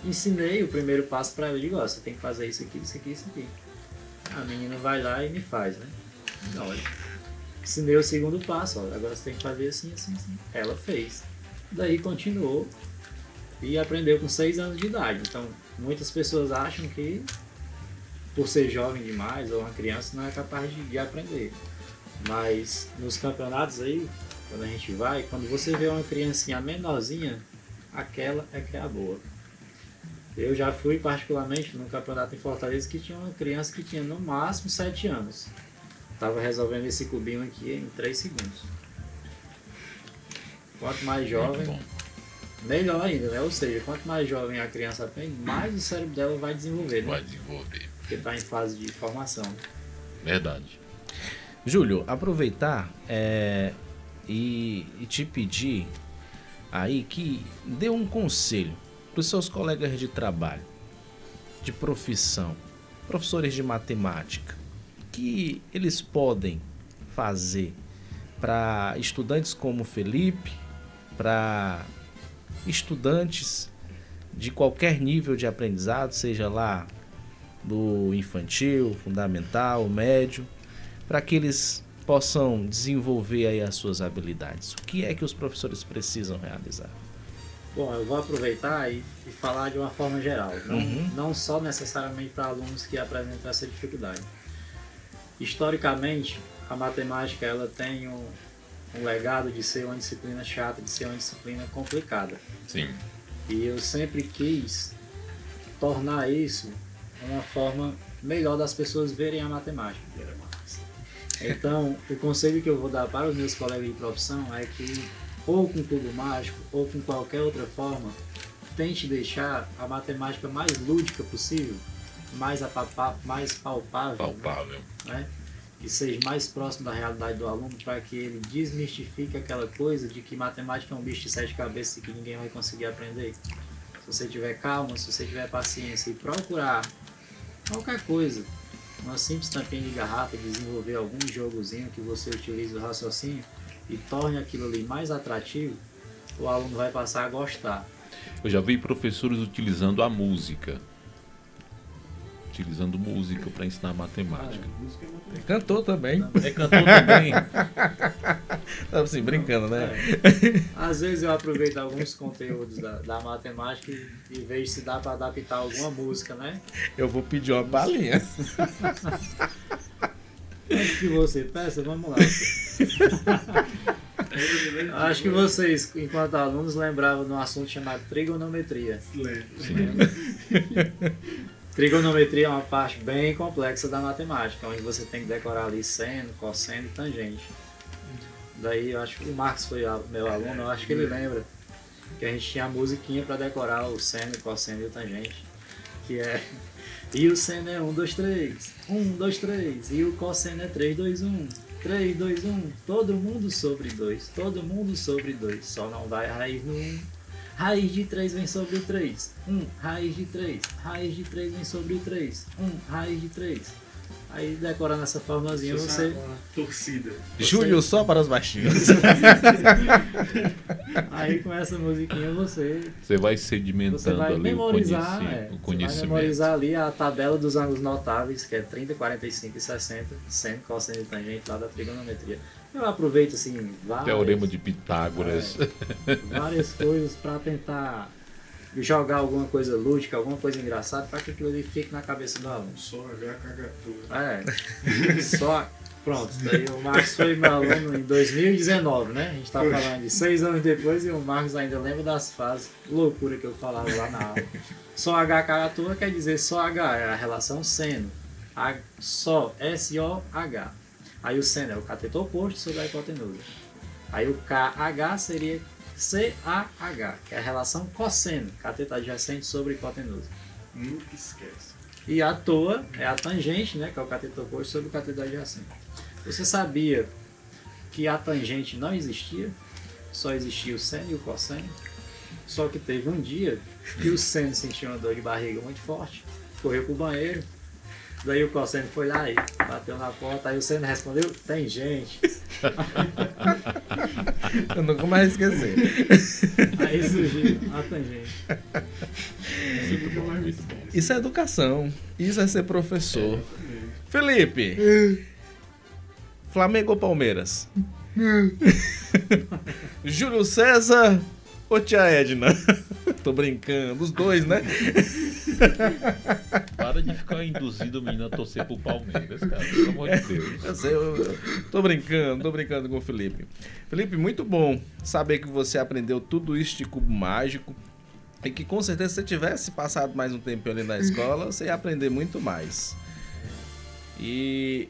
Ensinei o primeiro passo para ela, digo: ó, você tem que fazer isso aqui, isso aqui, isso aqui. A menina vai lá e me faz, né? Então, olha, ensinei o segundo passo, ó, agora você tem que fazer assim, assim, assim. Ela fez. Daí continuou e aprendeu com 6 anos de idade. Então, muitas pessoas acham que por ser jovem demais ou uma criança não é capaz de aprender. Mas nos campeonatos aí, quando a gente vai, quando você vê uma criancinha menorzinha, aquela é que é a boa. Eu já fui particularmente num campeonato em Fortaleza que tinha uma criança que tinha no máximo 7 anos. Estava resolvendo esse cubinho aqui em 3 segundos. Quanto mais jovem, melhor ainda, né? Ou seja, quanto mais jovem a criança aprende, mais o cérebro dela vai desenvolver, né? Vai desenvolver. Porque está em fase de formação. Verdade. Júlio, aproveitar e te pedir aí que dê um conselho para os seus colegas de trabalho, de profissão, professores de matemática, que eles podem fazer para estudantes como o Felipe, para estudantes de qualquer nível de aprendizado, seja lá do infantil, fundamental, médio, para que eles possam desenvolver aí as suas habilidades. O que é que os professores precisam realizar? Bom, eu vou aproveitar e falar de uma forma geral, não só necessariamente para alunos que apresentam essa dificuldade. Historicamente, a matemática ela tem um legado de ser uma disciplina chata, de ser uma disciplina complicada. Sim. E eu sempre quis tornar isso uma forma melhor das pessoas verem a matemática. Então, o conselho que eu vou dar para os meus colegas de profissão é que, ou com cubo mágico, ou com qualquer outra forma, tente deixar a matemática mais lúdica possível, mais palpável. Né? Que seja mais próximo da realidade do aluno, para que ele desmistifique aquela coisa de que matemática é um bicho de 7 cabeças e que ninguém vai conseguir aprender. Se você tiver calma, se você tiver paciência e procurar qualquer coisa, uma simples tampinha de garrafa, desenvolver algum jogozinho que você utilize o raciocínio e torne aquilo ali mais atrativo, o aluno vai passar a gostar. Eu já vi professores utilizando a música. Utilizando música para ensinar matemática. Cantor também. É cantor também. Tá assim, brincando, né? Às vezes eu aproveito alguns conteúdos da matemática e vejo se dá para adaptar alguma música, né? Eu vou pedir uma palhinha. Antes que você peça, vamos lá. Acho que vocês, enquanto alunos, lembravam de um assunto chamado trigonometria. Trigonometria é uma parte bem complexa da matemática, onde você tem que decorar ali seno, cosseno e tangente. Daí eu acho que o Marcos foi meu aluno, eu acho que ele lembra que a gente tinha a musiquinha para decorar o seno, o cosseno e o tangente, que é... E o seno é 1, 2, 3, 1, 2, 3, e o cosseno é 3, 2, 1, 3, 2, 1, todo mundo sobre 2, todo mundo sobre 2, só não vai raiz no 1. Raiz de 3 vem sobre o 3, 1, raiz de 3 vem sobre o 3, 1, raiz de 3. Aí decorando essa formazinha você... Torcida. Júlio só para os baixinhos. Aí com essa musiquinha você vai você sedimentando vai ali memorizar, o você conhecimento. vai memorizar ali a tabela dos ângulos notáveis, que é 30, 45 e 60, seno, cosseno e tangente lá da trigonometria. Eu aproveito assim Teorema de Pitágoras. Várias coisas para tentar jogar alguma coisa lúdica, alguma coisa engraçada, para que aquilo ali fique na cabeça do aluno. Só H cagatura. Só. Pronto, daí o Marcos foi meu aluno em 2019, né? A gente tá falando de 6 anos depois e o Marcos ainda lembra das fases loucura que eu falava lá na aula. Só H cagatura quer dizer só H, é a relação seno. Só, S-O-H. Aí o seno é o cateto oposto sobre a hipotenusa. Aí o KH seria CAH, que é a relação cosseno, cateto adjacente sobre hipotenusa. Nunca esquece. E a toa é a tangente, né, que é o cateto oposto sobre o cateto adjacente. Você sabia que a tangente não existia? Só existia o seno e o cosseno? Só que teve um dia que o seno sentiu uma dor de barriga muito forte, correu pro banheiro, daí o cosseno foi lá e bateu na porta, aí o seno respondeu, tem gente. Eu nunca mais esqueci. Aí surgiu a tangente. Isso é educação. Isso é ser professor. Felipe. Flamengo ou Palmeiras? Júlio César ou Tia Edna? Tô brincando. Os dois, né? Para de ficar induzindo o menino a torcer pro Palmeiras, cara. Pelo amor de Deus. Eu sei, eu tô brincando com o Felipe. Felipe, muito bom saber que você aprendeu tudo isso de cubo mágico. E que com certeza se você tivesse passado mais um tempo ali na escola, você ia aprender muito mais. E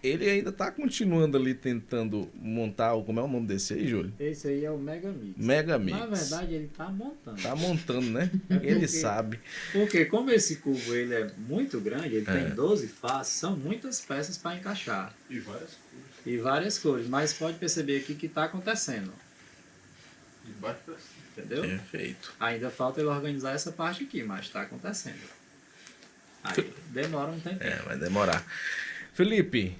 ele ainda tá continuando ali tentando montar, como é o nome desse aí, Júlio? Esse aí é o Megamix. Megamix. Na verdade, ele tá montando. Tá montando, né? Ele sabe. Porque como esse cubo ele é muito grande, ele tem 12 faces, são muitas peças para encaixar. E várias cores. E várias cores, mas pode perceber aqui que está acontecendo. De baixo pra cima. Entendeu? Perfeito. Ainda falta ele organizar essa parte aqui, mas está acontecendo. Aí demora um tempinho. Vai demorar. Felipe,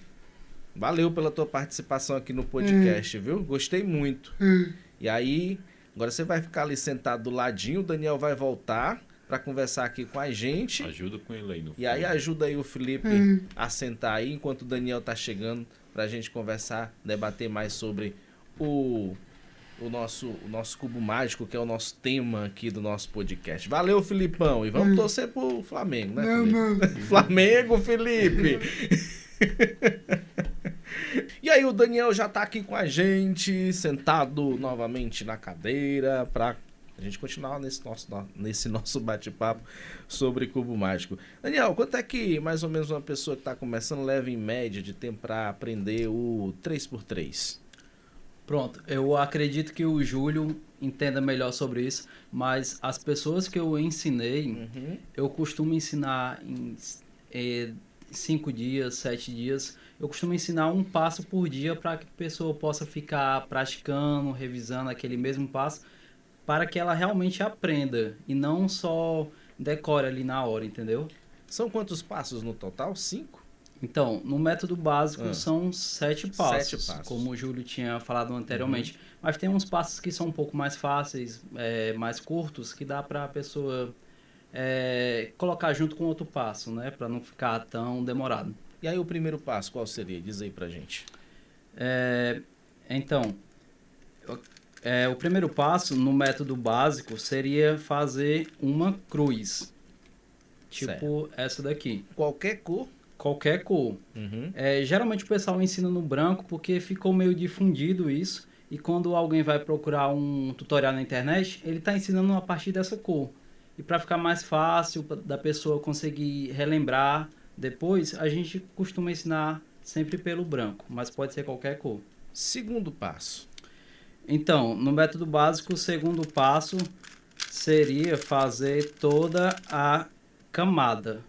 valeu pela tua participação aqui no podcast, viu? Gostei muito. E aí, agora você vai ficar ali sentado do ladinho, o Daniel vai voltar para conversar aqui com a gente. Ajuda com ele aí no E aí ajuda aí o Felipe a sentar aí, enquanto o Daniel tá chegando, pra gente conversar, debater mais sobre o nosso cubo mágico, que é o nosso tema aqui do nosso podcast. Valeu, Filipão. E vamos torcer pro Flamengo, né, Felipe? Flamengo, Felipe! E aí o Daniel já tá aqui com a gente, sentado novamente na cadeira, pra a gente continuar nesse nosso bate-papo sobre cubo mágico. Daniel, quanto é que mais ou menos uma pessoa que tá começando leva em média de tempo pra aprender o 3x3? Pronto, eu acredito que o Júlio entenda melhor sobre isso, mas as pessoas que eu ensinei, eu costumo ensinar em 5 dias, 7 dias. Eu costumo ensinar um passo por dia para que a pessoa possa ficar praticando, revisando aquele mesmo passo, para que ela realmente aprenda e não só decore ali na hora, entendeu? São quantos passos no total? 5? Então, no método básico são 7 passos, 7 passos, como o Júlio tinha falado anteriormente. Mas tem uns passos que são um pouco mais fáceis, mais curtos, que dá para a pessoa colocar junto com outro passo, né? Para não ficar tão demorado. E aí o primeiro passo, qual seria? Diz aí pra gente. Então, o primeiro passo no método básico seria fazer uma cruz. Tipo essa daqui. Qualquer cor? Qualquer cor. Geralmente o pessoal ensina no branco porque ficou meio difundido isso. e quando alguém vai procurar um tutorial na internet, ele está ensinando a partir dessa cor. E para ficar mais fácil da pessoa conseguir relembrar depois, a gente costuma ensinar sempre pelo branco, mas pode ser qualquer cor. Segundo passo. Então, no método básico, o segundo passo seria fazer toda a camada.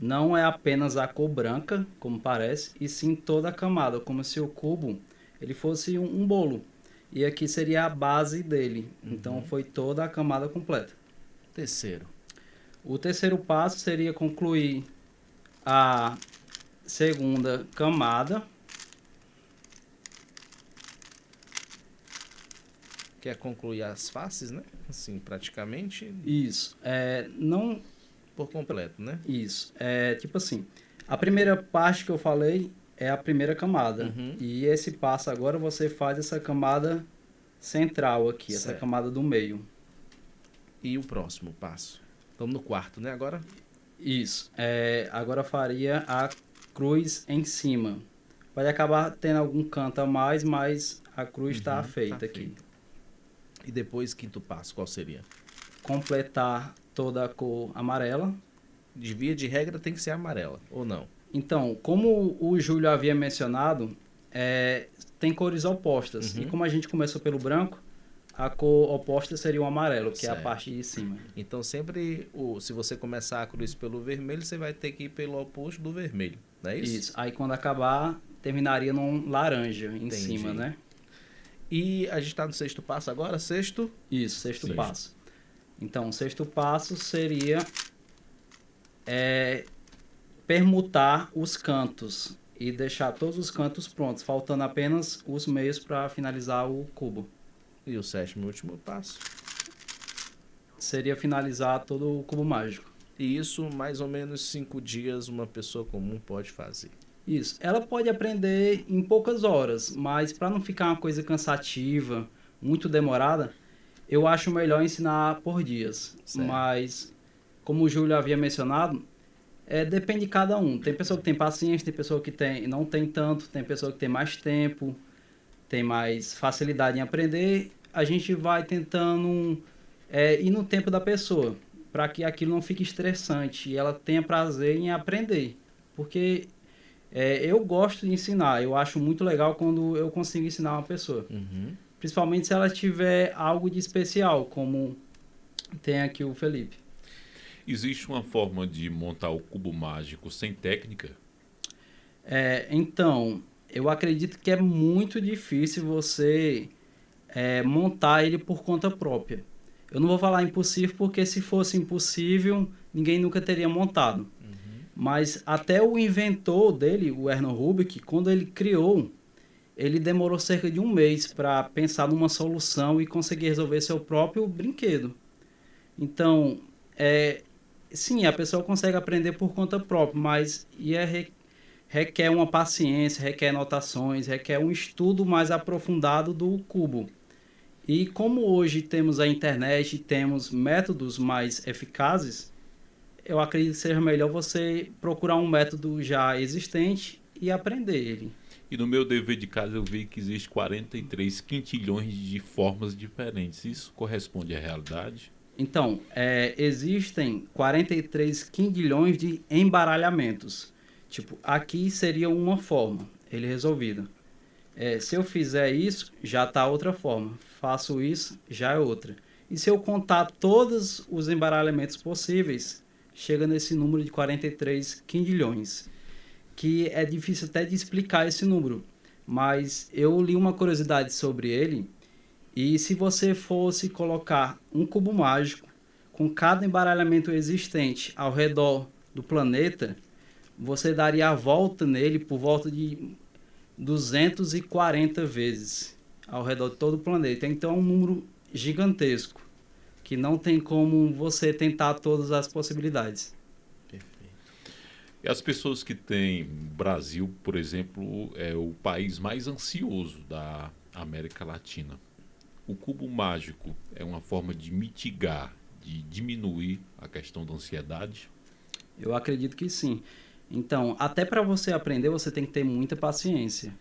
Não é apenas a cor branca, como parece, e sim toda a camada, como se o cubo ele fosse um bolo. E aqui seria a base dele. Então, foi toda a camada completa. Terceiro. O terceiro passo seria concluir a segunda camada. Quer concluir as faces, né? Assim, praticamente. Isso. Não... Por completo, né? Isso. Tipo assim, a primeira parte que eu falei é a primeira camada. E esse passo agora você faz essa camada central aqui, essa camada do meio. E o próximo passo? Estamos no quarto, né? Agora? Isso. Agora faria a cruz em cima. Pode acabar tendo algum canto a mais, mas a cruz está feita aqui. E depois, quinto passo, qual seria? Completar toda a cor amarela. De via de regra tem que ser amarela, ou não? Então, como o Júlio havia mencionado, tem cores opostas. E como a gente começou pelo branco, a cor oposta seria o amarelo, que é a parte de cima. Então, sempre, se você começar a cruz pelo vermelho, você vai ter que ir pelo oposto do vermelho, não é isso? Isso. Aí, quando acabar, terminaria num laranja em cima, né? E a gente está no sexto passo agora? Sexto? Isso, sexto passo. Então, o sexto passo seria permutar os cantos e deixar todos os cantos prontos, faltando apenas os meios para finalizar o cubo. E o sétimo e último passo? Seria finalizar todo o cubo mágico. E isso, mais ou menos 5 dias, uma pessoa comum pode fazer. Isso. Ela pode aprender em poucas horas, mas para não ficar uma coisa cansativa, muito demorada, eu acho melhor ensinar por dias. Certo. Mas, como o Júlio havia mencionado, depende de cada um. Tem pessoa que tem paciência, tem pessoa que não tem tanto, tem pessoa que tem mais tempo, tem mais facilidade em aprender. A gente vai tentando ir no tempo da pessoa, para que aquilo não fique estressante e ela tenha prazer em aprender. Porque eu gosto de ensinar, eu acho muito legal quando eu consigo ensinar uma pessoa. Principalmente se ela tiver algo de especial, como tem aqui o Felipe. Existe uma forma de montar o cubo mágico sem técnica? Então, eu acredito que é muito difícil você montar ele por conta própria. Eu não vou falar impossível, porque se fosse impossível, ninguém nunca teria montado. Mas até o inventor dele, o Erno Rubik, quando ele criou, ele demorou cerca de 1 mês para pensar numa solução e conseguir resolver seu próprio brinquedo. Então, sim, a pessoa consegue aprender por conta própria, mas requer uma paciência, requer anotações, requer um estudo mais aprofundado do cubo. E como hoje temos a internet e temos métodos mais eficazes, eu acredito que seja melhor você procurar um método já existente e aprender ele. E no meu dever de casa eu vi que existe 43 quintilhões de formas diferentes. Isso corresponde à realidade? Então, existem 43 quintilhões de embaralhamentos. Tipo, aqui seria uma forma, ele resolvido. Se eu fizer isso, já está outra forma. Faço isso, já é outra. E se eu contar todos os embaralhamentos possíveis, chega nesse número de 43 quintilhões. Que é difícil até de explicar esse número. Mas eu li uma curiosidade sobre ele. E se você fosse colocar um cubo mágico com cada embaralhamento existente ao redor do planeta, você daria a volta nele por volta de 240 vezes ao redor de todo o planeta. Então é um número gigantesco, que não tem como você tentar todas as possibilidades. Perfeito. E as pessoas que têm... Brasil, por exemplo, é o país mais ansioso da América Latina. O cubo mágico é uma forma de mitigar, de diminuir a questão da ansiedade? Eu acredito que sim. Então, até para você aprender, você tem que ter muita paciência.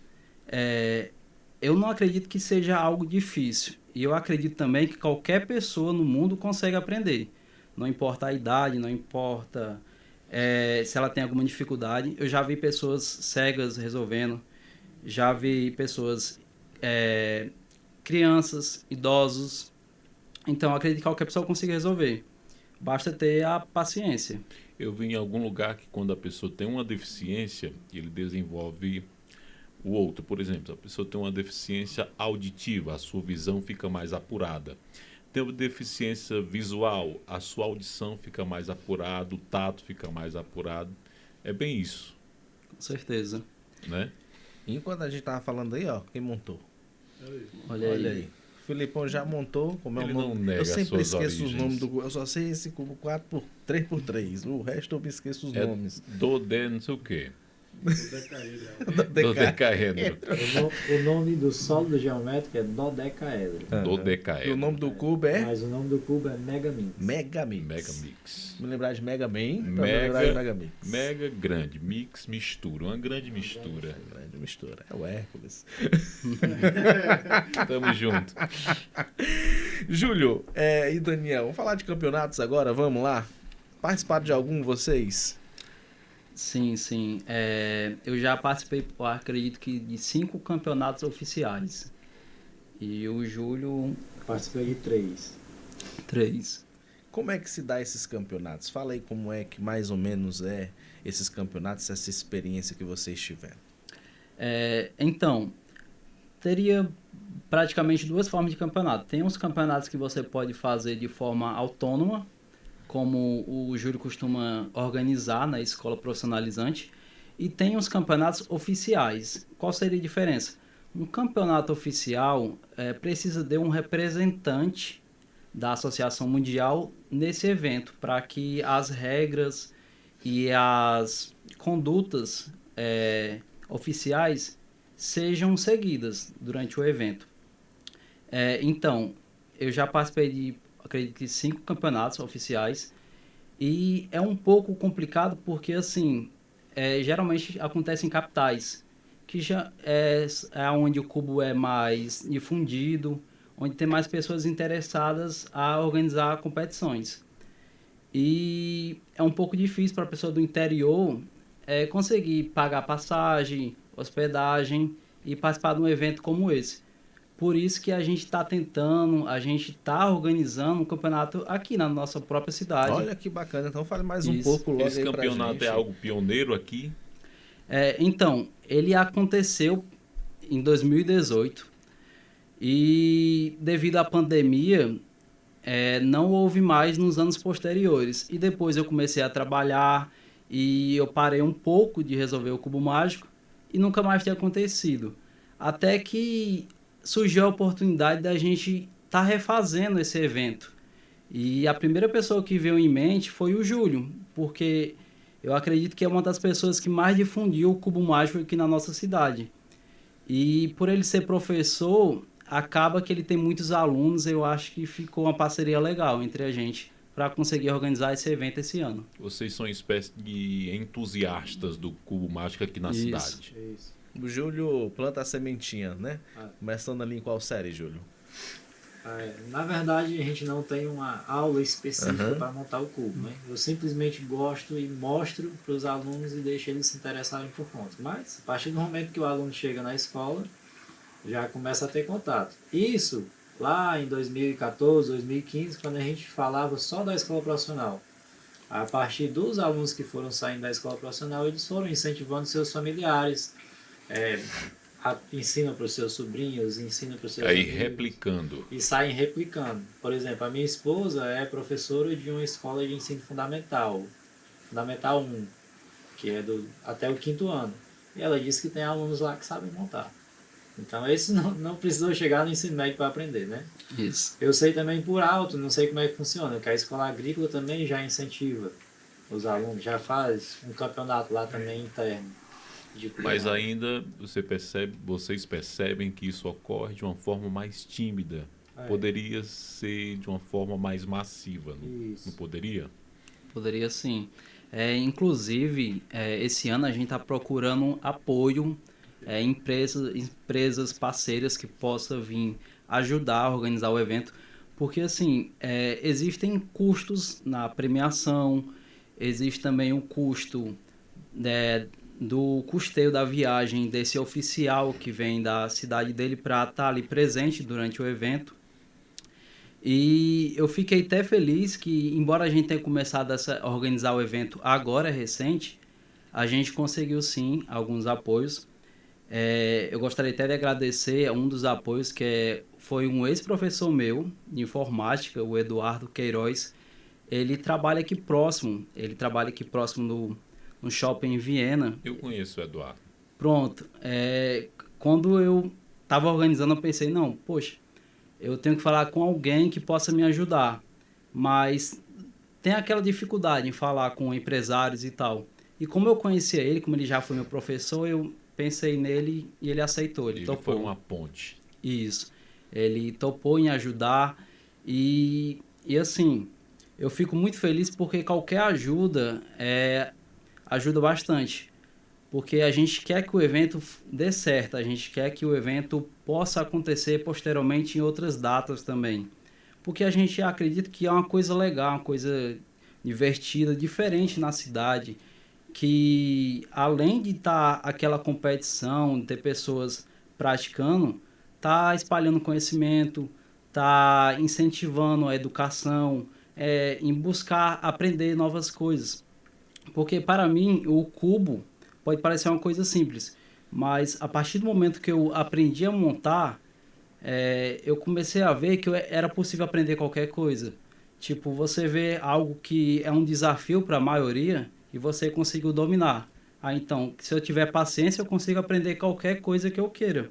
eu não acredito que seja algo difícil. E eu acredito também que qualquer pessoa no mundo consegue aprender. Não importa a idade, não importa se ela tem alguma dificuldade. Eu já vi pessoas cegas resolvendo, já vi pessoas, crianças, idosos. Então, eu acredito que qualquer pessoa consiga resolver. Basta ter a paciência. Eu vi em algum lugar que quando a pessoa tem uma deficiência, ele desenvolve o outro. Por exemplo, a pessoa tem uma deficiência auditiva, a sua visão fica mais apurada. Tem uma deficiência visual, a sua audição fica mais apurada, o tato fica mais apurado. É bem isso. Com certeza. Né? Enquanto a gente tava falando aí, ó, quem montou? Olha aí. O Filipão já montou, como é o Ele nome? não nega Eu sempre as suas esqueço os origens. nomes do. Eu só sei esse cubo 3x3. O resto eu me esqueço os nomes. Dodé não sei o quê. Dodecaedro. Dodecaedro. O nome do sólido geométrico é dodecaedro. E Dodecaedro. o nome do cubo é Mas o nome do cubo é Megamix. Megamix. Megamix. Me lembrar de Mega Man, pra me lembrar de Megamix. Mega grande. Mix, mistura. Uma grande mistura. Grande mistura. É o Hércules. Tamo junto. Júlio e Daniel, vamos falar de campeonatos agora? Vamos lá? Participaram de algum vocês? Sim, sim. Eu já participei, eu acredito que de 5 campeonatos oficiais. E o Júlio, Participei de 3. 3. Como é que se dá esses campeonatos? Fala aí como é que mais ou menos é esses campeonatos, essa experiência que vocês tiveram. Então, teria praticamente 2 formas de campeonato. Tem uns campeonatos que você pode fazer de forma autônoma, como o Júlio costuma organizar na escola profissionalizante, e tem os campeonatos oficiais. Qual seria a diferença? Um campeonato oficial precisa de um representante da Associação Mundial nesse evento, para que as regras e as condutas oficiais sejam seguidas durante o evento. Então, eu já participei de, acredito que 5 campeonatos oficiais, e é um pouco complicado porque, assim, geralmente acontece em capitais, que já é onde o cubo é mais difundido, onde tem mais pessoas interessadas a organizar competições. E é um pouco difícil para a pessoa do interior conseguir pagar passagem, hospedagem e participar de um evento como esse. Por isso que a gente está tentando, a gente está organizando um campeonato aqui na nossa própria cidade. Olha que bacana, então fale mais um Isso. pouco logo Esse aí pra campeonato gente. é algo pioneiro aqui? Então, ele aconteceu em 2018 e devido à pandemia não houve mais nos anos posteriores. E depois eu comecei a trabalhar e eu parei um pouco de resolver o cubo mágico e nunca mais tinha acontecido. Até que surgiu a oportunidade da gente estar refazendo esse evento. E a primeira pessoa que veio em mente foi o Júlio, porque eu acredito que é uma das pessoas que mais difundiu o cubo mágico aqui na nossa cidade. E por ele ser professor, acaba que ele tem muitos alunos, eu acho que ficou uma parceria legal entre a gente para conseguir organizar esse evento esse ano. Vocês são uma espécie de entusiastas do cubo mágico aqui na Isso. cidade. Isso. O Júlio planta a sementinha, né? Ah. Começando ali em qual série, Júlio? Na verdade, a gente não tem uma aula específica Aham. para montar o cubo, né? Eu simplesmente gosto e mostro para os alunos e deixo eles se interessarem por conta. Mas, a partir do momento que o aluno chega na escola, já começa a ter contato. Isso lá em 2014, 2015, quando a gente falava só da escola profissional. A partir dos alunos que foram saindo da escola profissional, eles foram incentivando seus familiares, ensinam para os seus sobrinhos, ensinam para os seus Aí amigos. replicando. E saem replicando. Por exemplo, a minha esposa é professora de uma escola de ensino fundamental, Fundamental 1, que é até o 5º ano. E ela disse que tem alunos lá que sabem montar. Então, esse não precisou chegar no ensino médio para aprender, né? Isso. Eu sei também por alto, não sei como é que funciona, que a escola agrícola também já incentiva os alunos, já faz um campeonato lá também interno. Mas ainda vocês percebem que isso ocorre de uma forma mais tímida. Poderia ser de uma forma mais massiva, não poderia? Poderia sim. Inclusive, esse ano a gente está procurando apoio empresas parceiras que possam vir ajudar a organizar o evento, porque assim, existem custos na premiação, existe também o custo do custeio da viagem desse oficial que vem da cidade dele para estar ali presente durante o evento. E eu fiquei até feliz que, embora a gente tenha começado a organizar o evento agora, recente, a gente conseguiu sim alguns apoios. Eu gostaria até de agradecer a um dos apoios foi um ex-professor meu de informática, o Eduardo Queiroz. Ele trabalha aqui próximo no shopping em Viena. Eu conheço o Eduardo. Pronto. Quando eu estava organizando, eu pensei, não, poxa, eu tenho que falar com alguém que possa me ajudar. Mas tem aquela dificuldade em falar com empresários e tal. E como eu conhecia ele, como ele já foi meu professor, eu pensei nele e ele aceitou. Ele topou. Foi uma ponte. Isso. Ele topou em ajudar. E assim, eu fico muito feliz porque qualquer ajuda ajuda bastante. Porque a gente quer que o evento dê certo, a gente quer que o evento possa acontecer posteriormente em outras datas também. Porque a gente acredita que é uma coisa legal, uma coisa divertida, diferente na cidade, que além de estar aquela competição, de ter pessoas praticando, está espalhando conhecimento, está incentivando a educação, em buscar aprender novas coisas. Porque para mim o cubo pode parecer uma coisa simples, mas a partir do momento que eu aprendi a montar, eu comecei a ver que era possível aprender qualquer coisa. Tipo, você vê algo que é um desafio para a maioria e você conseguiu dominar. Então, se eu tiver paciência, eu consigo aprender qualquer coisa que eu queira.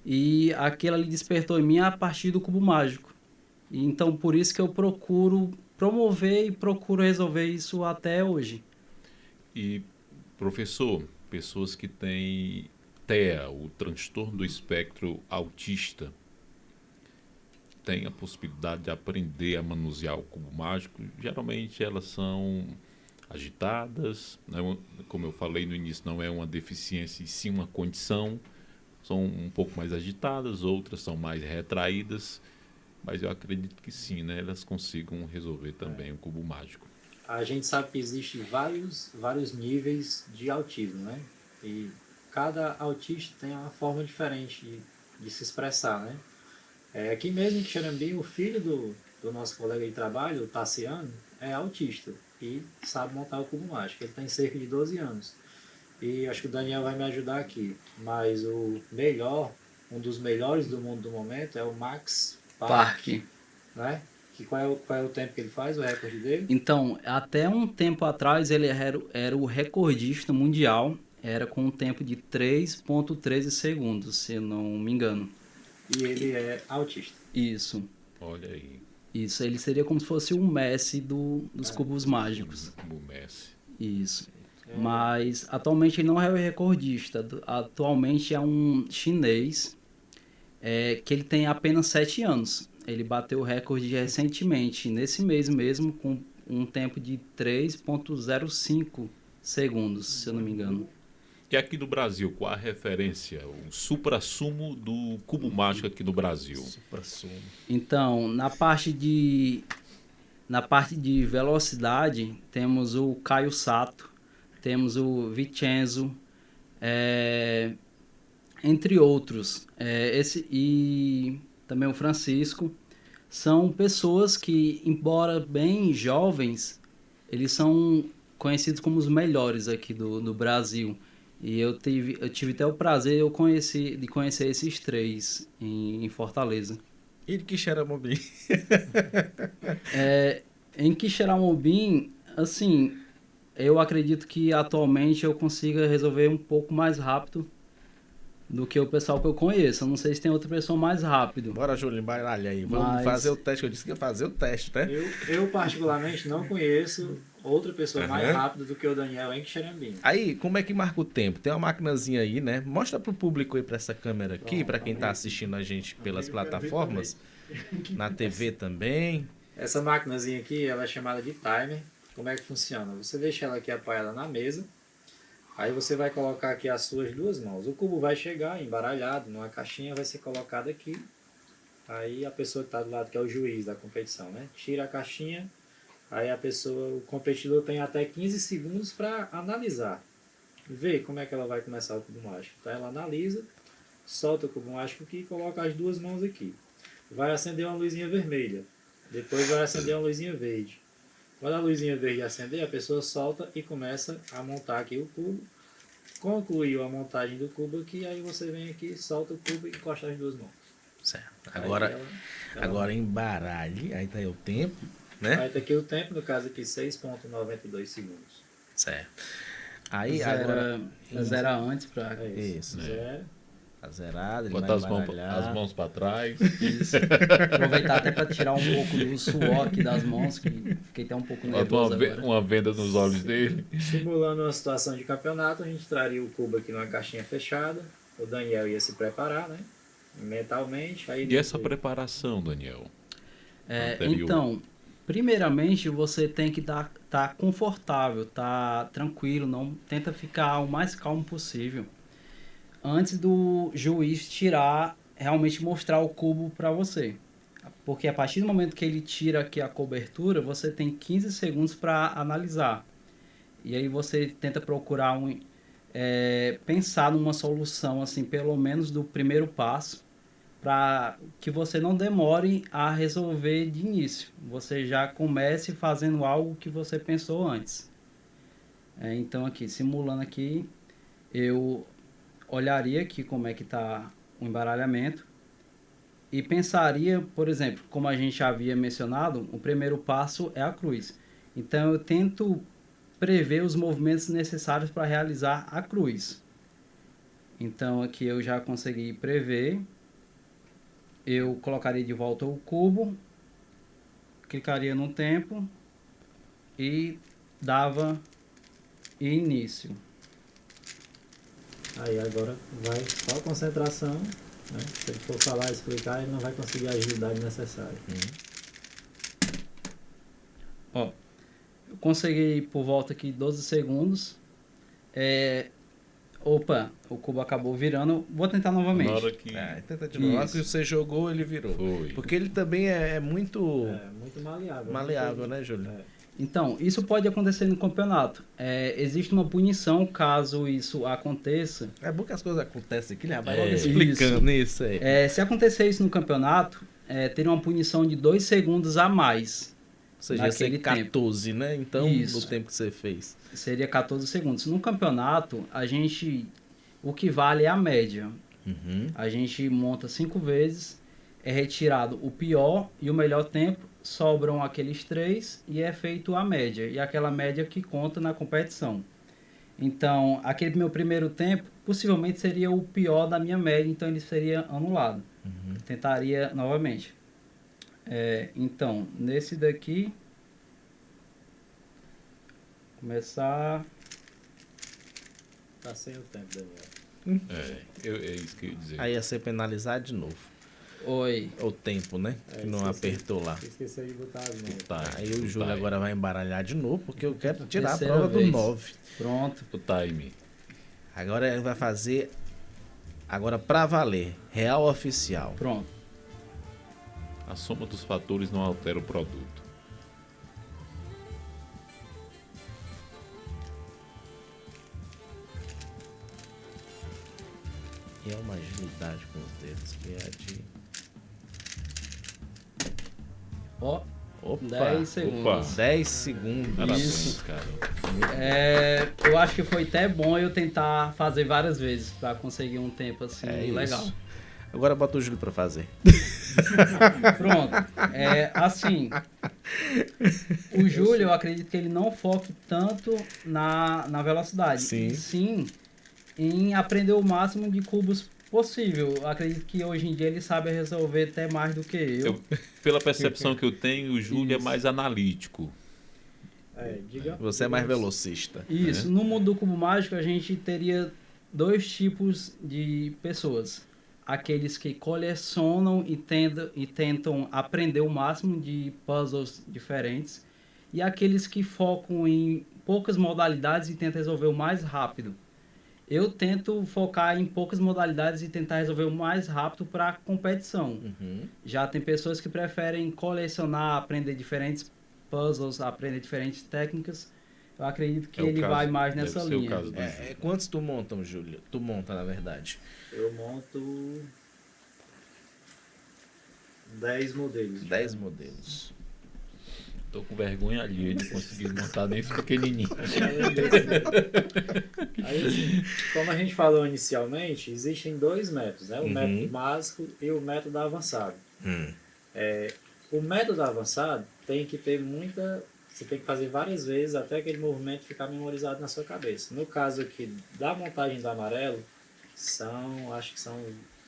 E aquilo ali despertou em mim a partir do cubo mágico. E, então, por isso que eu procuro promover e procuro resolver isso até hoje. E, professor, pessoas que têm TEA, o transtorno do espectro autista, têm a possibilidade de aprender a manusear o cubo mágico. Geralmente elas são agitadas, como eu falei no início, não é uma deficiência e sim uma condição. São um pouco mais agitadas, outras são mais retraídas, mas eu acredito que sim, né? Elas consigam resolver também o cubo mágico. A gente sabe que existem vários níveis de autismo, né? E cada autista tem uma forma diferente de se expressar, né? Aqui mesmo em Xarambi, o filho do nosso colega de trabalho, o Tassiano, é autista e sabe montar o cubo mágico. Ele tem cerca de 12 anos. E acho que o Daniel vai me ajudar aqui. Mas um dos melhores do mundo do momento é o Max Park, né? Qual é o tempo que ele faz, o recorde dele? Então, até um tempo atrás ele era o recordista mundial, era com um tempo de 3,13 segundos, se eu não me engano. E ele é autista. Isso. Olha aí. Isso, ele seria como se fosse o Messi dos cubos mágicos. O Messi. Isso. Mas atualmente ele não é o recordista. Atualmente é um chinês que ele tem apenas 7 anos. Ele bateu o recorde recentemente, nesse mês mesmo, com um tempo de 3,05 segundos, se eu não me engano. E aqui no Brasil, qual a referência, o suprassumo do cubo mágico aqui no Brasil? Suprassumo. Então, na parte de velocidade, temos o Caio Sato, temos o Vincenzo, entre outros. E também o Francisco. São pessoas que, embora bem jovens, eles são conhecidos como os melhores aqui do Brasil. E eu tive até o prazer de conhecer esses 3 em Fortaleza. E de Quixeramobim? Em Quixeramobim, assim, eu acredito que atualmente eu consiga resolver um pouco mais rápido do que o pessoal que eu conheço. Eu não sei se tem outra pessoa mais rápido. Bora, Júlio, embaralha aí. Vamos fazer o teste. Eu disse que ia fazer o teste, né? Eu particularmente não conheço outra pessoa mais rápida do que o Daniel em Quixerambi. Aí, como é que marca o tempo? Tem uma maquinazinha aí, né? Mostra pro público aí, pra essa câmera aqui, pra quem tá assistindo a gente pelas plataformas, na TV também. Essa maquinazinha aqui, ela é chamada de timer. Como é que funciona? Você deixa ela aqui apoiada na mesa. Aí você vai colocar aqui as suas duas mãos. O cubo vai chegar embaralhado numa caixinha, vai ser colocado aqui. Aí a pessoa que está do lado, que é o juiz da competição, né? Tira a caixinha. Aí a pessoa, o competidor tem até 15 segundos para analisar. Ver como é que ela vai começar o cubo mágico. Então ela analisa, solta o cubo mágico aqui e coloca as duas mãos aqui. Vai acender uma luzinha vermelha. Depois vai acender uma luzinha verde. Quando a luzinha verde acender, a pessoa solta e começa a montar aqui o cubo. Concluiu a montagem do cubo aqui, aí você vem aqui, solta o cubo e encosta as duas mãos. Certo. Agora, agora embaralhe, aí tá aí o tempo, né? Aí tá aqui o tempo, no caso aqui 6,92 segundos. Certo. Aí Zera, agora... zera antes pra... É Isso. Zero. Tá zerado, ele Bota vai as embaralhar. mãos para trás. Isso. Aproveitar até para tirar um pouco do suor aqui das mãos, que fiquei até um pouco Bota nervoso agora. uma venda nos olhos dele. Simulando uma situação de campeonato, a gente traria o cubo aqui numa caixinha fechada. O Daniel ia se preparar, né? Mentalmente. Aí E essa preparação, Daniel? Anterior. Então, primeiramente você tem que estar confortável, tá tranquilo, não tenta ficar o mais calmo possível. Antes do juiz tirar, realmente mostrar o cubo para você. Porque a partir do momento que ele tira aqui a cobertura, você tem 15 segundos para analisar. E aí você tenta procurar pensar numa solução, assim, pelo menos do primeiro passo, para que você não demore a resolver de início. Você já comece fazendo algo que você pensou antes. Então aqui, simulando aqui, eu olharia aqui como é que está o embaralhamento e pensaria, por exemplo, como a gente já havia mencionado, o primeiro passo é a cruz. Então eu tento prever os movimentos necessários para realizar a cruz. Então aqui eu já consegui prever. Eu colocaria de volta o cubo, clicaria no tempo e dava início. Aí agora vai só concentração, né? Se ele for falar e explicar, ele não vai conseguir a agilidade necessária. Ó, eu consegui por volta aqui 12 segundos. Opa, o cubo acabou virando. Vou tentar novamente. Na hora que... tenta de novo. Na hora que você jogou, ele virou. Foi. Porque ele também é muito... muito maleável. Maleável, né, Júlio? Então, isso pode acontecer no campeonato. Existe uma punição caso isso aconteça. É bom que as coisas acontecem aqui, né? Vai É, logo explicando isso aí. Se acontecer isso no campeonato, teria uma punição de 2 segundos a mais. Ou seja, ia ser naquele 14, né? Então, Isso. do tempo que você fez. Seria 14 segundos. No campeonato, o que vale é a média. A gente monta 5 vezes, é retirado o pior e o melhor tempo, sobram aqueles 3 e é feito a média. E aquela média que conta na competição. Então, aquele meu primeiro tempo, possivelmente seria o pior da minha média, então ele seria anulado. Tentaria novamente. Então, nesse daqui, começar... Tá sem o tempo, Daniel. É isso que eu ia dizer. Aí ia ser penalizado de novo. Oi. O tempo, né? Que não apertou lá. Esqueci de botar as mãos. Tá, Aí o Júlio agora vai embaralhar de novo, porque eu quero tirar a Terceira prova do vez. 9. Pronto. O time. Agora ele vai fazer... Agora pra valer. Real oficial. Pronto. A soma dos fatores não altera o produto. E é uma agilidade com os dedos que é de... Ó, Opa! 10 segundos. 10 segundos. Parabéns, cara. Eu acho que foi até bom eu tentar fazer várias vezes pra conseguir um tempo assim legal. Isso. Agora bota o Júlio pra fazer. Pronto. Assim, o Júlio, eu acredito que ele não foque tanto na velocidade. Sim. E sim em aprender o máximo de cubos possível. Eu acredito que hoje em dia ele sabe resolver até mais do que eu. Pela percepção que eu tenho, o Júlio é Isso. mais analítico. Você é mais velocista. Isso. No mundo do cubo mágico, a gente teria 2 tipos de pessoas. Aqueles que colecionam e tentam aprender o máximo de puzzles diferentes. E aqueles que focam em poucas modalidades e tentam resolver o mais rápido. Eu tento focar em poucas modalidades e tentar resolver o mais rápido para a competição. Já tem pessoas que preferem colecionar, aprender diferentes puzzles, aprender diferentes técnicas. Eu acredito que ele vai mais nessa linha. Quantos tu montam, Júlio? Tu monta, na verdade? Eu monto 10 modelos. 10 modelos. Tô com vergonha alheia de conseguir montar nem esse pequenininho. Aí, assim, como a gente falou inicialmente, existem 2 métodos, né? O método básico e o método avançado. O método avançado tem que ter você tem que fazer várias vezes até aquele movimento ficar memorizado na sua cabeça. No caso aqui da montagem do amarelo, acho que são...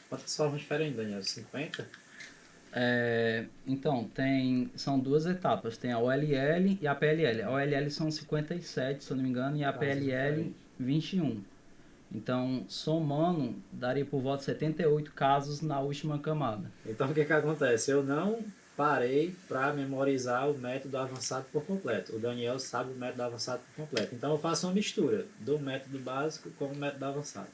Quantas formas diferentes, Daniel? 50? Então, são 2 etapas. Tem a OLL e a PLL. A OLL são 57, se eu não me engano, e a PLL 21. Então, somando, daria por volta de 78 casos na última camada. Então, o que acontece? Eu não parei para memorizar o método avançado por completo. O Daniel sabe o método avançado por completo. Então, eu faço uma mistura do método básico com o método avançado.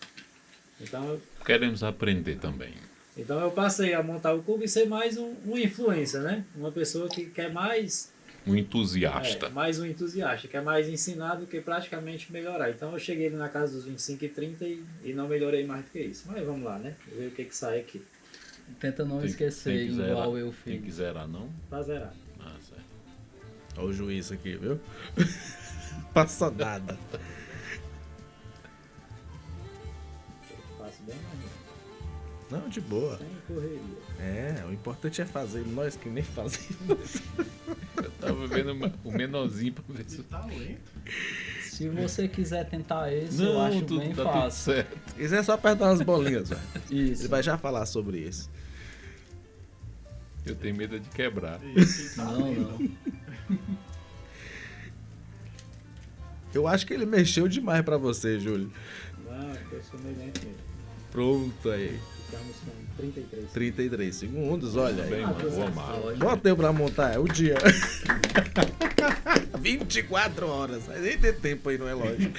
Então, Queremos aprender também. Então eu passei a montar o cubo e ser mais um influencer, né? Uma pessoa que quer mais... Um entusiasta. Mais um entusiasta, quer mais ensinar do que praticamente melhorar. Então eu cheguei na casa dos 25 e 30 e não melhorei mais do que isso. Mas vamos lá, né? Ver o que sai aqui. Tenta não esquecer, igual eu fiz. Tem que zerar, não? Tá zerado. Certo. Olha o juiz aqui, viu? Passa nada. Faço bem mais. Não, de boa. Sem correria. O importante é fazer. Nós que nem fazemos. Eu tava vendo o menorzinho pra ver se... Tá lento. Se você quiser tentar esse, eu acho bem fácil. Certo. Isso é só apertar umas bolinhas, velho. Isso. Ele vai já falar sobre isso. Eu tenho medo de quebrar. Não. Eu acho que ele mexeu demais pra você, Júlio. Não, eu sou meio lento mesmo. Pronto aí. Ficamos com 33. 33 segundos, olha aí. Bem, boa mala. Bota eu pra montar, é o dia. 24 horas. Mas nem tem tempo aí no relógio.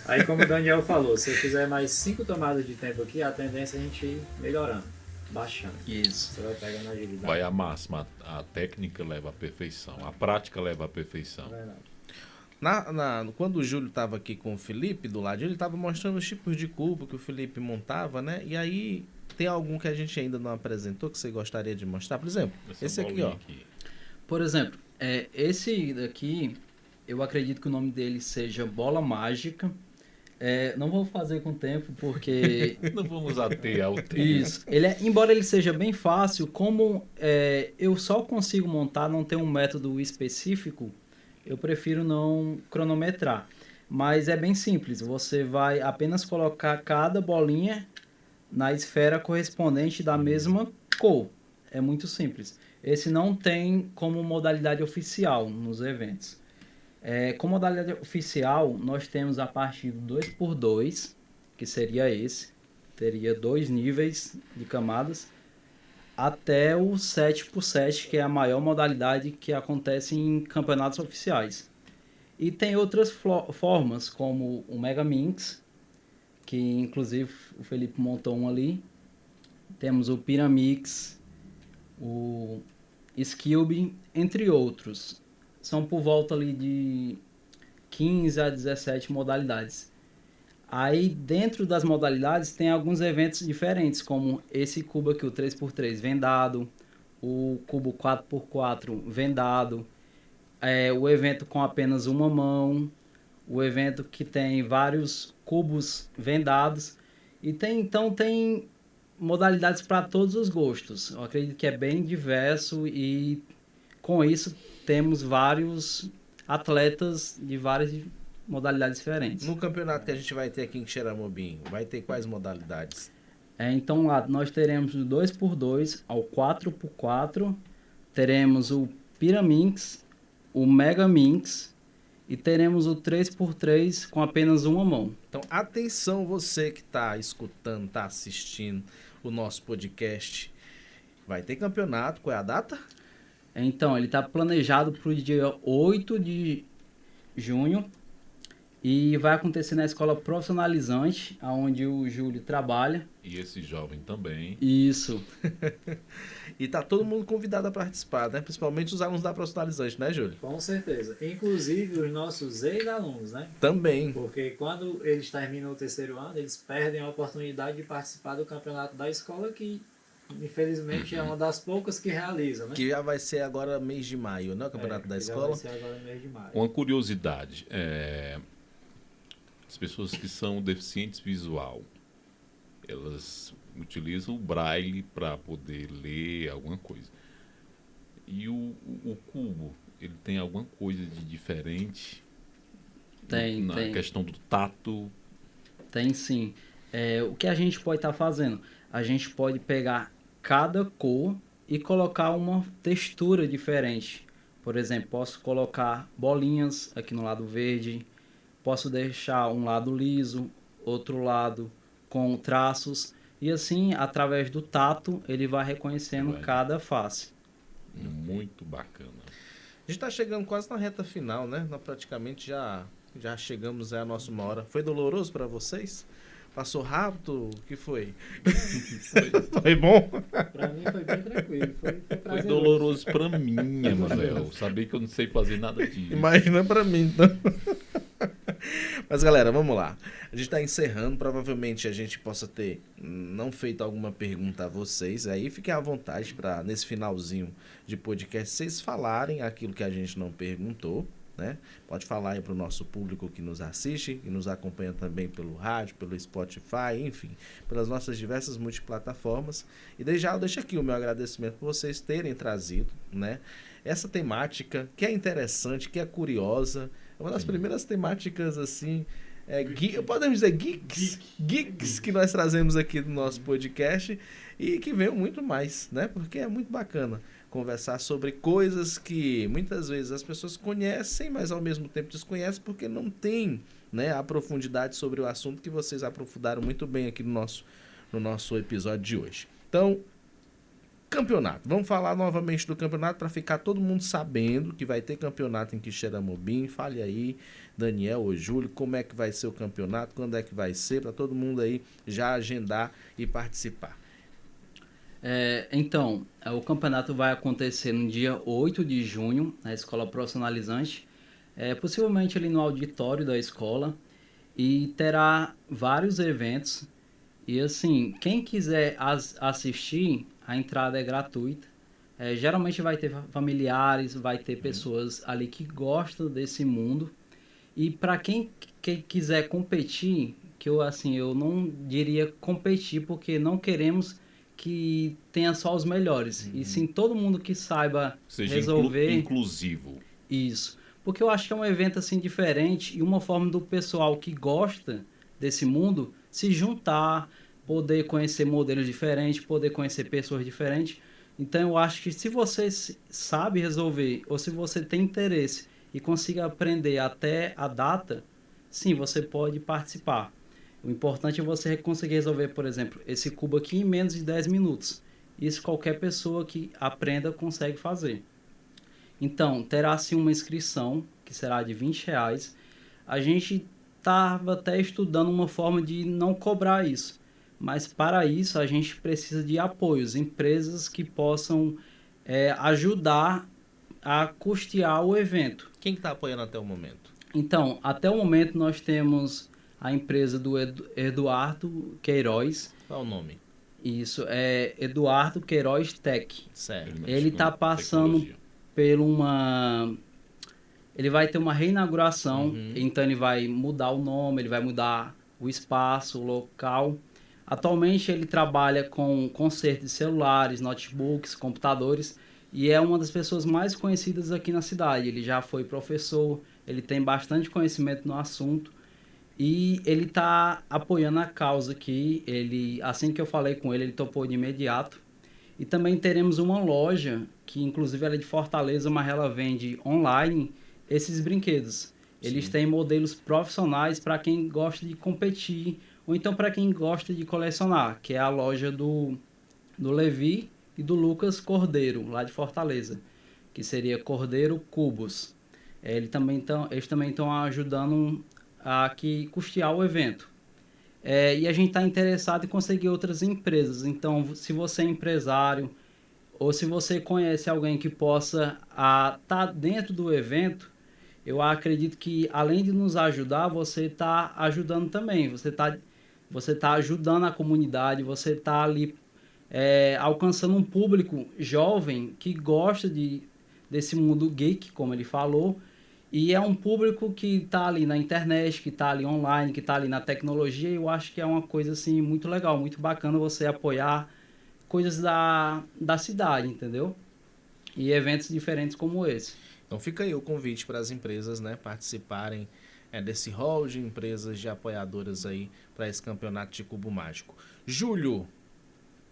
Aí como o Daniel falou, se eu fizer mais 5 tomadas de tempo aqui, a tendência é a gente ir melhorando, baixando. Isso. Você vai pegando agilidade. Vai a máxima. A técnica leva à perfeição. A prática leva à perfeição. Verdade. Quando o Júlio estava aqui com o Felipe do lado, ele estava mostrando os tipos de cubo que o Felipe montava, né? E aí, tem algum que a gente ainda não apresentou que você gostaria de mostrar? Por exemplo, esse aqui, ó. Por exemplo, esse daqui, eu acredito que o nome dele seja Bola Mágica. Não vou fazer com o tempo, porque... Não vamos ater ao tempo. Isso. Embora ele seja bem fácil, como eu só consigo montar, não tem um método específico, eu prefiro não cronometrar. Mas é bem simples, você vai apenas colocar cada bolinha na esfera correspondente da mesma cor. É muito simples. Esse não tem como modalidade oficial nos eventos. Como modalidade oficial, nós temos a partir do 2x2, que seria esse. Teria 2 níveis de camadas. Até o 7x7, que é a maior modalidade que acontece em campeonatos oficiais. E tem outras formas, como o Mega Minx, que inclusive o Felipe montou um ali. Temos o Pyramix, o Skilby, entre outros. São por volta ali de 15 a 17 modalidades. Aí, dentro das modalidades, tem alguns eventos diferentes, como esse cubo aqui, o 3x3 vendado, o cubo 4x4 vendado, o evento com apenas uma mão, o evento que tem vários cubos vendados, e tem modalidades para todos os gostos. Eu acredito que é bem diverso e, com isso, temos vários atletas de várias modalidades diferentes. No campeonato que a gente vai ter aqui em Xeramobim, vai ter quais modalidades? Então lá nós teremos o 2x2 ao 4x4, teremos o Pyraminx, o Mega Minx e teremos o 3x3 com apenas uma mão. Então atenção você que está escutando, está assistindo o nosso podcast. Vai ter campeonato, qual é a data? Então ele está planejado para o dia 8 de junho. E vai acontecer na escola profissionalizante, onde o Júlio trabalha. E esse jovem também. Isso. E tá todo mundo convidado a participar, né? Principalmente os alunos da profissionalizante, né, Júlio? Com certeza. Inclusive os nossos ex-alunos, né? Também. Porque quando eles terminam o terceiro ano, eles perdem a oportunidade de participar do campeonato da escola, que infelizmente é uma das poucas que realiza, né? Que já vai ser agora mês de maio, né? O campeonato da escola. Já vai ser agora mês de maio. Uma curiosidade, as pessoas que são deficientes visual, elas utilizam o braille para poder ler alguma coisa. E o cubo, ele tem alguma coisa de diferente? Tem. Questão do tato? Tem sim. O que a gente pode estar fazendo? A gente pode pegar cada cor e colocar uma textura diferente. Por exemplo, posso colocar bolinhas aqui no lado verde, posso deixar um lado liso, outro lado com traços, e assim, através do tato, ele vai reconhecendo cada face. Muito bacana. A gente tá chegando quase na reta final, né? Nós praticamente já chegamos a nossa uma hora. Foi doloroso para vocês? Passou rápido? O que foi? Foi bom? Pra mim foi bem tranquilo. Foi Foi prazeroso. doloroso pra mim, Emanuel. Saber que eu não sei fazer nada disso. Imagina pra mim, então. Mas, galera, vamos lá. A gente tá encerrando. Provavelmente a gente possa ter não feito alguma pergunta a vocês. Aí fiquem à vontade para nesse finalzinho de podcast, vocês falarem aquilo que a gente não perguntou, né? Pode falar aí pro nosso público que nos assiste e nos acompanha também pelo rádio, pelo Spotify, enfim, pelas nossas diversas multiplataformas. E desde já eu deixo aqui o meu agradecimento por vocês terem trazido, né, essa temática que é interessante, que é curiosa. É uma das primeiras temáticas, assim, podemos dizer geeks que nós trazemos aqui no nosso podcast e que venham muito mais, né? Porque é muito bacana conversar sobre coisas que muitas vezes as pessoas conhecem, mas ao mesmo tempo desconhecem porque não tem, né, a profundidade sobre o assunto que vocês aprofundaram muito bem aqui no nosso episódio de hoje. Então, campeonato. Vamos falar novamente do campeonato para ficar todo mundo sabendo que vai ter campeonato em Quixeramobim. Fale aí, Daniel ou Júlio, como é que vai ser o campeonato, quando é que vai ser, para todo mundo aí já agendar e participar. Então, o campeonato vai acontecer no dia 8 de junho, na Escola Profissionalizante, possivelmente ali no auditório da escola, e terá vários eventos. E assim, quem quiser assistir, a entrada é gratuita. Geralmente vai ter familiares, vai ter pessoas ali que gostam desse mundo. E para quem quiser competir, que eu não diria competir, porque não queremos que tenha só os melhores. E sim todo mundo que saiba resolver. Inclusivo. Isso. Porque eu acho que é um evento assim diferente e uma forma do pessoal que gosta desse mundo se juntar, poder conhecer modelos diferentes, poder conhecer pessoas diferentes. Então eu acho que se você sabe resolver ou se você tem interesse e consiga aprender até a data, sim, você pode participar. O importante é você conseguir resolver, por exemplo, esse cubo aqui em menos de 10 minutos. Isso qualquer pessoa que aprenda consegue fazer. Então, terá-se uma inscrição, que será de R$20. A gente estava até estudando uma forma de não cobrar isso. Mas para isso a gente precisa de apoios, empresas que possam ajudar a custear o evento. Quem está apoiando até o momento? Então, até o momento nós temos a empresa do Eduardo Queiroz. Qual é o nome? Isso, é Eduardo Queiroz Tech. Certo. Ele está passando ele vai ter uma reinauguração, então ele vai mudar o nome, ele vai mudar o espaço, o local. Atualmente ele trabalha com conserto de celulares, notebooks, computadores e é uma das pessoas mais conhecidas aqui na cidade. Ele já foi professor, ele tem bastante conhecimento no assunto e ele está apoiando a causa aqui. Assim que eu falei com ele, ele topou de imediato. E também teremos uma loja, que inclusive ela é de Fortaleza, mas ela vende online esses brinquedos. Eles têm modelos profissionais para quem gosta de competir ou então para quem gosta de colecionar, que é a loja do Levi e do Lucas Cordeiro, lá de Fortaleza, que seria Cordeiro Cubos. Eles também estão ajudando a que custear o evento. E a gente está interessado em conseguir outras empresas. Então, se você é empresário ou se você conhece alguém que possa estar dentro do evento, eu acredito que, além de nos ajudar, você está ajudando também. Você tá ajudando a comunidade, você está ali alcançando um público jovem que gosta desse mundo geek, como ele falou, e é um público que está ali na internet, que está ali online, que está ali na tecnologia, e eu acho que é uma coisa assim, muito legal, muito bacana você apoiar coisas da cidade, entendeu? E eventos diferentes como esse. Então fica aí o convite para as empresas, né, participarem desse hall de empresas, de apoiadoras aí para esse campeonato de cubo mágico. Júlio, o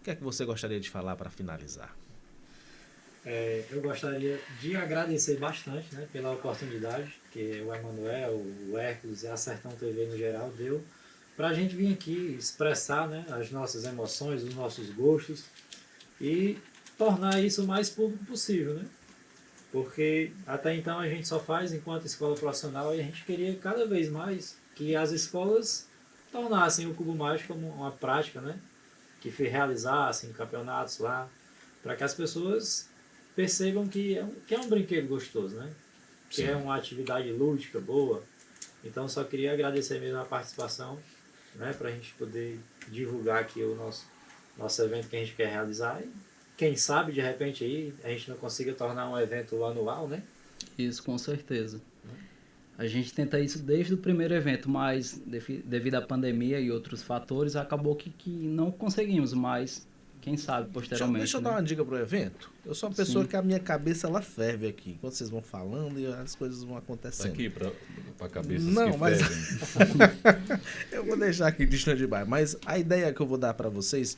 que é que você gostaria de falar para finalizar? Eu gostaria de agradecer bastante, né, pela oportunidade que o Emanuel, o Hércules e a Sertão TV no geral deu para a gente vir aqui expressar, né, as nossas emoções, os nossos gostos e tornar isso o mais público possível, né? Porque até então a gente só faz enquanto escola profissional e a gente queria cada vez mais que as escolas tornassem o cubo mágico como uma prática, né? Que realizassem campeonatos lá, para que as pessoas percebam que é um brinquedo gostoso, né? Que é uma atividade lúdica, boa. Então só queria agradecer mesmo a participação, né? Para a gente poder divulgar aqui o nosso evento que a gente quer realizar. E quem sabe, de repente, aí a gente não consiga tornar um evento anual, né? Isso, com certeza. A gente tenta isso desde o primeiro evento, mas devido à pandemia e outros fatores, acabou que não conseguimos, mas quem sabe posteriormente. Deixa eu dar uma dica pro evento. Eu sou uma pessoa que a minha cabeça ela ferve aqui, enquanto vocês vão falando e as coisas vão acontecendo. Aqui pra cabeças não, que mas fervem. eu vou deixar aqui de stand-by, mas a ideia que eu vou dar para vocês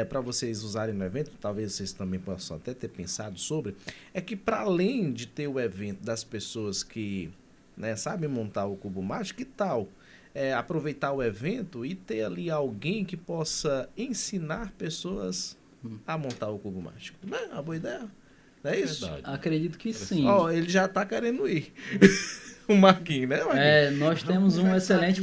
para vocês usarem no evento, talvez vocês também possam até ter pensado sobre, é que para além de ter o evento das pessoas que, né, sabem montar o cubo mágico, que tal aproveitar o evento e ter ali alguém que possa ensinar pessoas a montar o cubo mágico? Não é uma boa ideia? Não é isso? Verdade. Acredito que sim. Ele já tá querendo ir. O Marquinhos, né, Marquinhos? Nós temos um excelente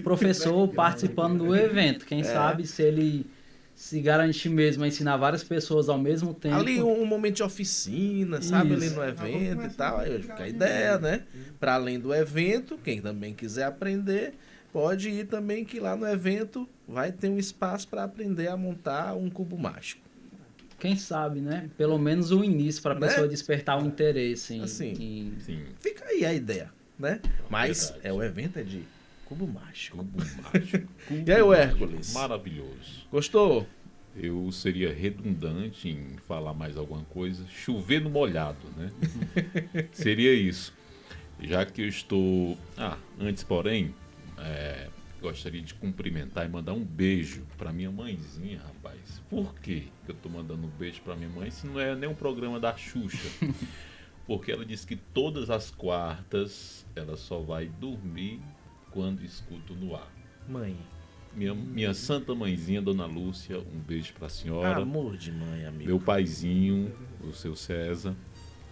professor participando do evento. Quem sabe se ele se garantir mesmo a ensinar várias pessoas ao mesmo tempo. Ali um momento de oficina, sabe? Isso. Ali no evento e tal. Aí fica a ideia, né? Para além do evento, quem também quiser aprender, pode ir também, que lá no evento vai ter um espaço para aprender a montar um cubo mágico. Quem sabe, né? Pelo menos o início para a pessoa despertar o interesse. Assim, Sim. fica aí a ideia, né? Mas Verdade. o evento é de cubo mágico. Cubo mágico. E aí, o Hércules? Maravilhoso. Gostou? Eu seria redundante em falar mais alguma coisa. Chover no molhado, né? Seria isso. Já que eu estou... antes, porém, gostaria de cumprimentar e mandar um beijo para minha mãezinha, rapaz. Por que eu estou mandando um beijo para minha mãe se não é nem um programa da Xuxa? Porque ela disse que todas as quartas ela só vai dormir quando escuto no ar. Mãe. Minha santa mãezinha, Dona Lúcia, um beijo pra senhora. Amor de mãe, amigo. Meu paizinho, o seu César,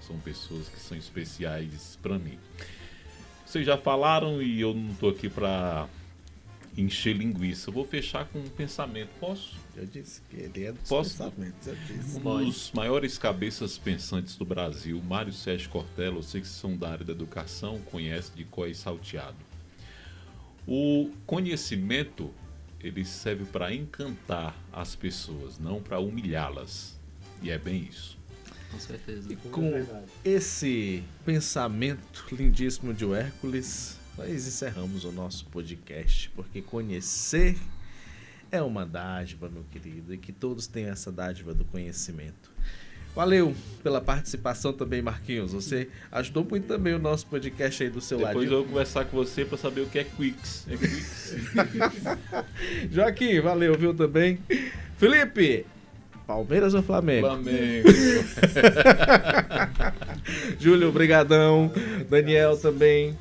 são pessoas que são especiais pra mim. Vocês já falaram e eu não tô aqui pra encher linguiça. Eu vou fechar com um pensamento. Posso? Eu disse que ele é dos Posso? pensamentos. Eu disse. Um dos maiores cabeças pensantes do Brasil, Mário Sérgio Cortella, eu sei que são da área da educação, conhece de có e salteado. O conhecimento, ele serve para encantar as pessoas, não para humilhá-las. E é bem isso. Com certeza. E com esse pensamento lindíssimo de Hércules, nós encerramos o nosso podcast, porque conhecer é uma dádiva, meu querido, e que todos tenham essa dádiva do conhecimento. Valeu pela participação também, Marquinhos. Você ajudou muito também o nosso podcast aí do seu lado. Depois eu vou conversar com você para saber o que é Quicks. Joaquim, valeu, viu, também. Felipe, Palmeiras ou Flamengo? Flamengo. Júlio, brigadão. Daniel também.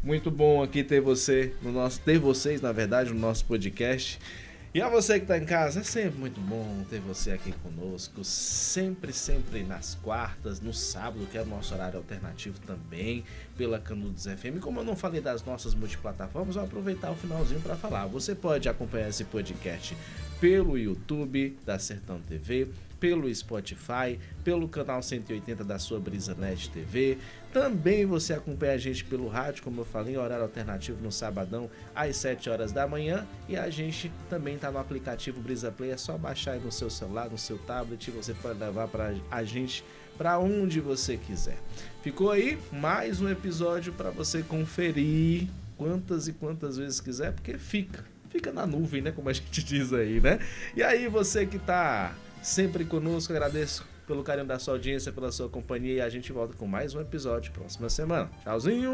Muito bom aqui ter vocês, na verdade, no nosso podcast. E a você que está em casa, é sempre muito bom ter você aqui conosco, sempre nas quartas, no sábado, que é o nosso horário alternativo também, pela Canudos FM. Como eu não falei das nossas multiplataformas, eu vou aproveitar o finalzinho para falar. Você pode acompanhar esse podcast pelo YouTube da Sertão TV, pelo Spotify, pelo canal 180 da sua Brisa Net TV. Também você acompanha a gente pelo rádio, como eu falei, em horário alternativo no sabadão, às 7 horas da manhã. E a gente também está no aplicativo Brisa Play, é só baixar aí no seu celular, no seu tablet, e você pode levar para a gente para onde você quiser. Ficou aí mais um episódio para você conferir quantas e quantas vezes quiser, porque fica na nuvem, né, como a gente diz aí, né? E aí você que tá sempre conosco, agradeço pelo carinho da sua audiência, pela sua companhia, e a gente volta com mais um episódio próxima semana. Tchauzinho!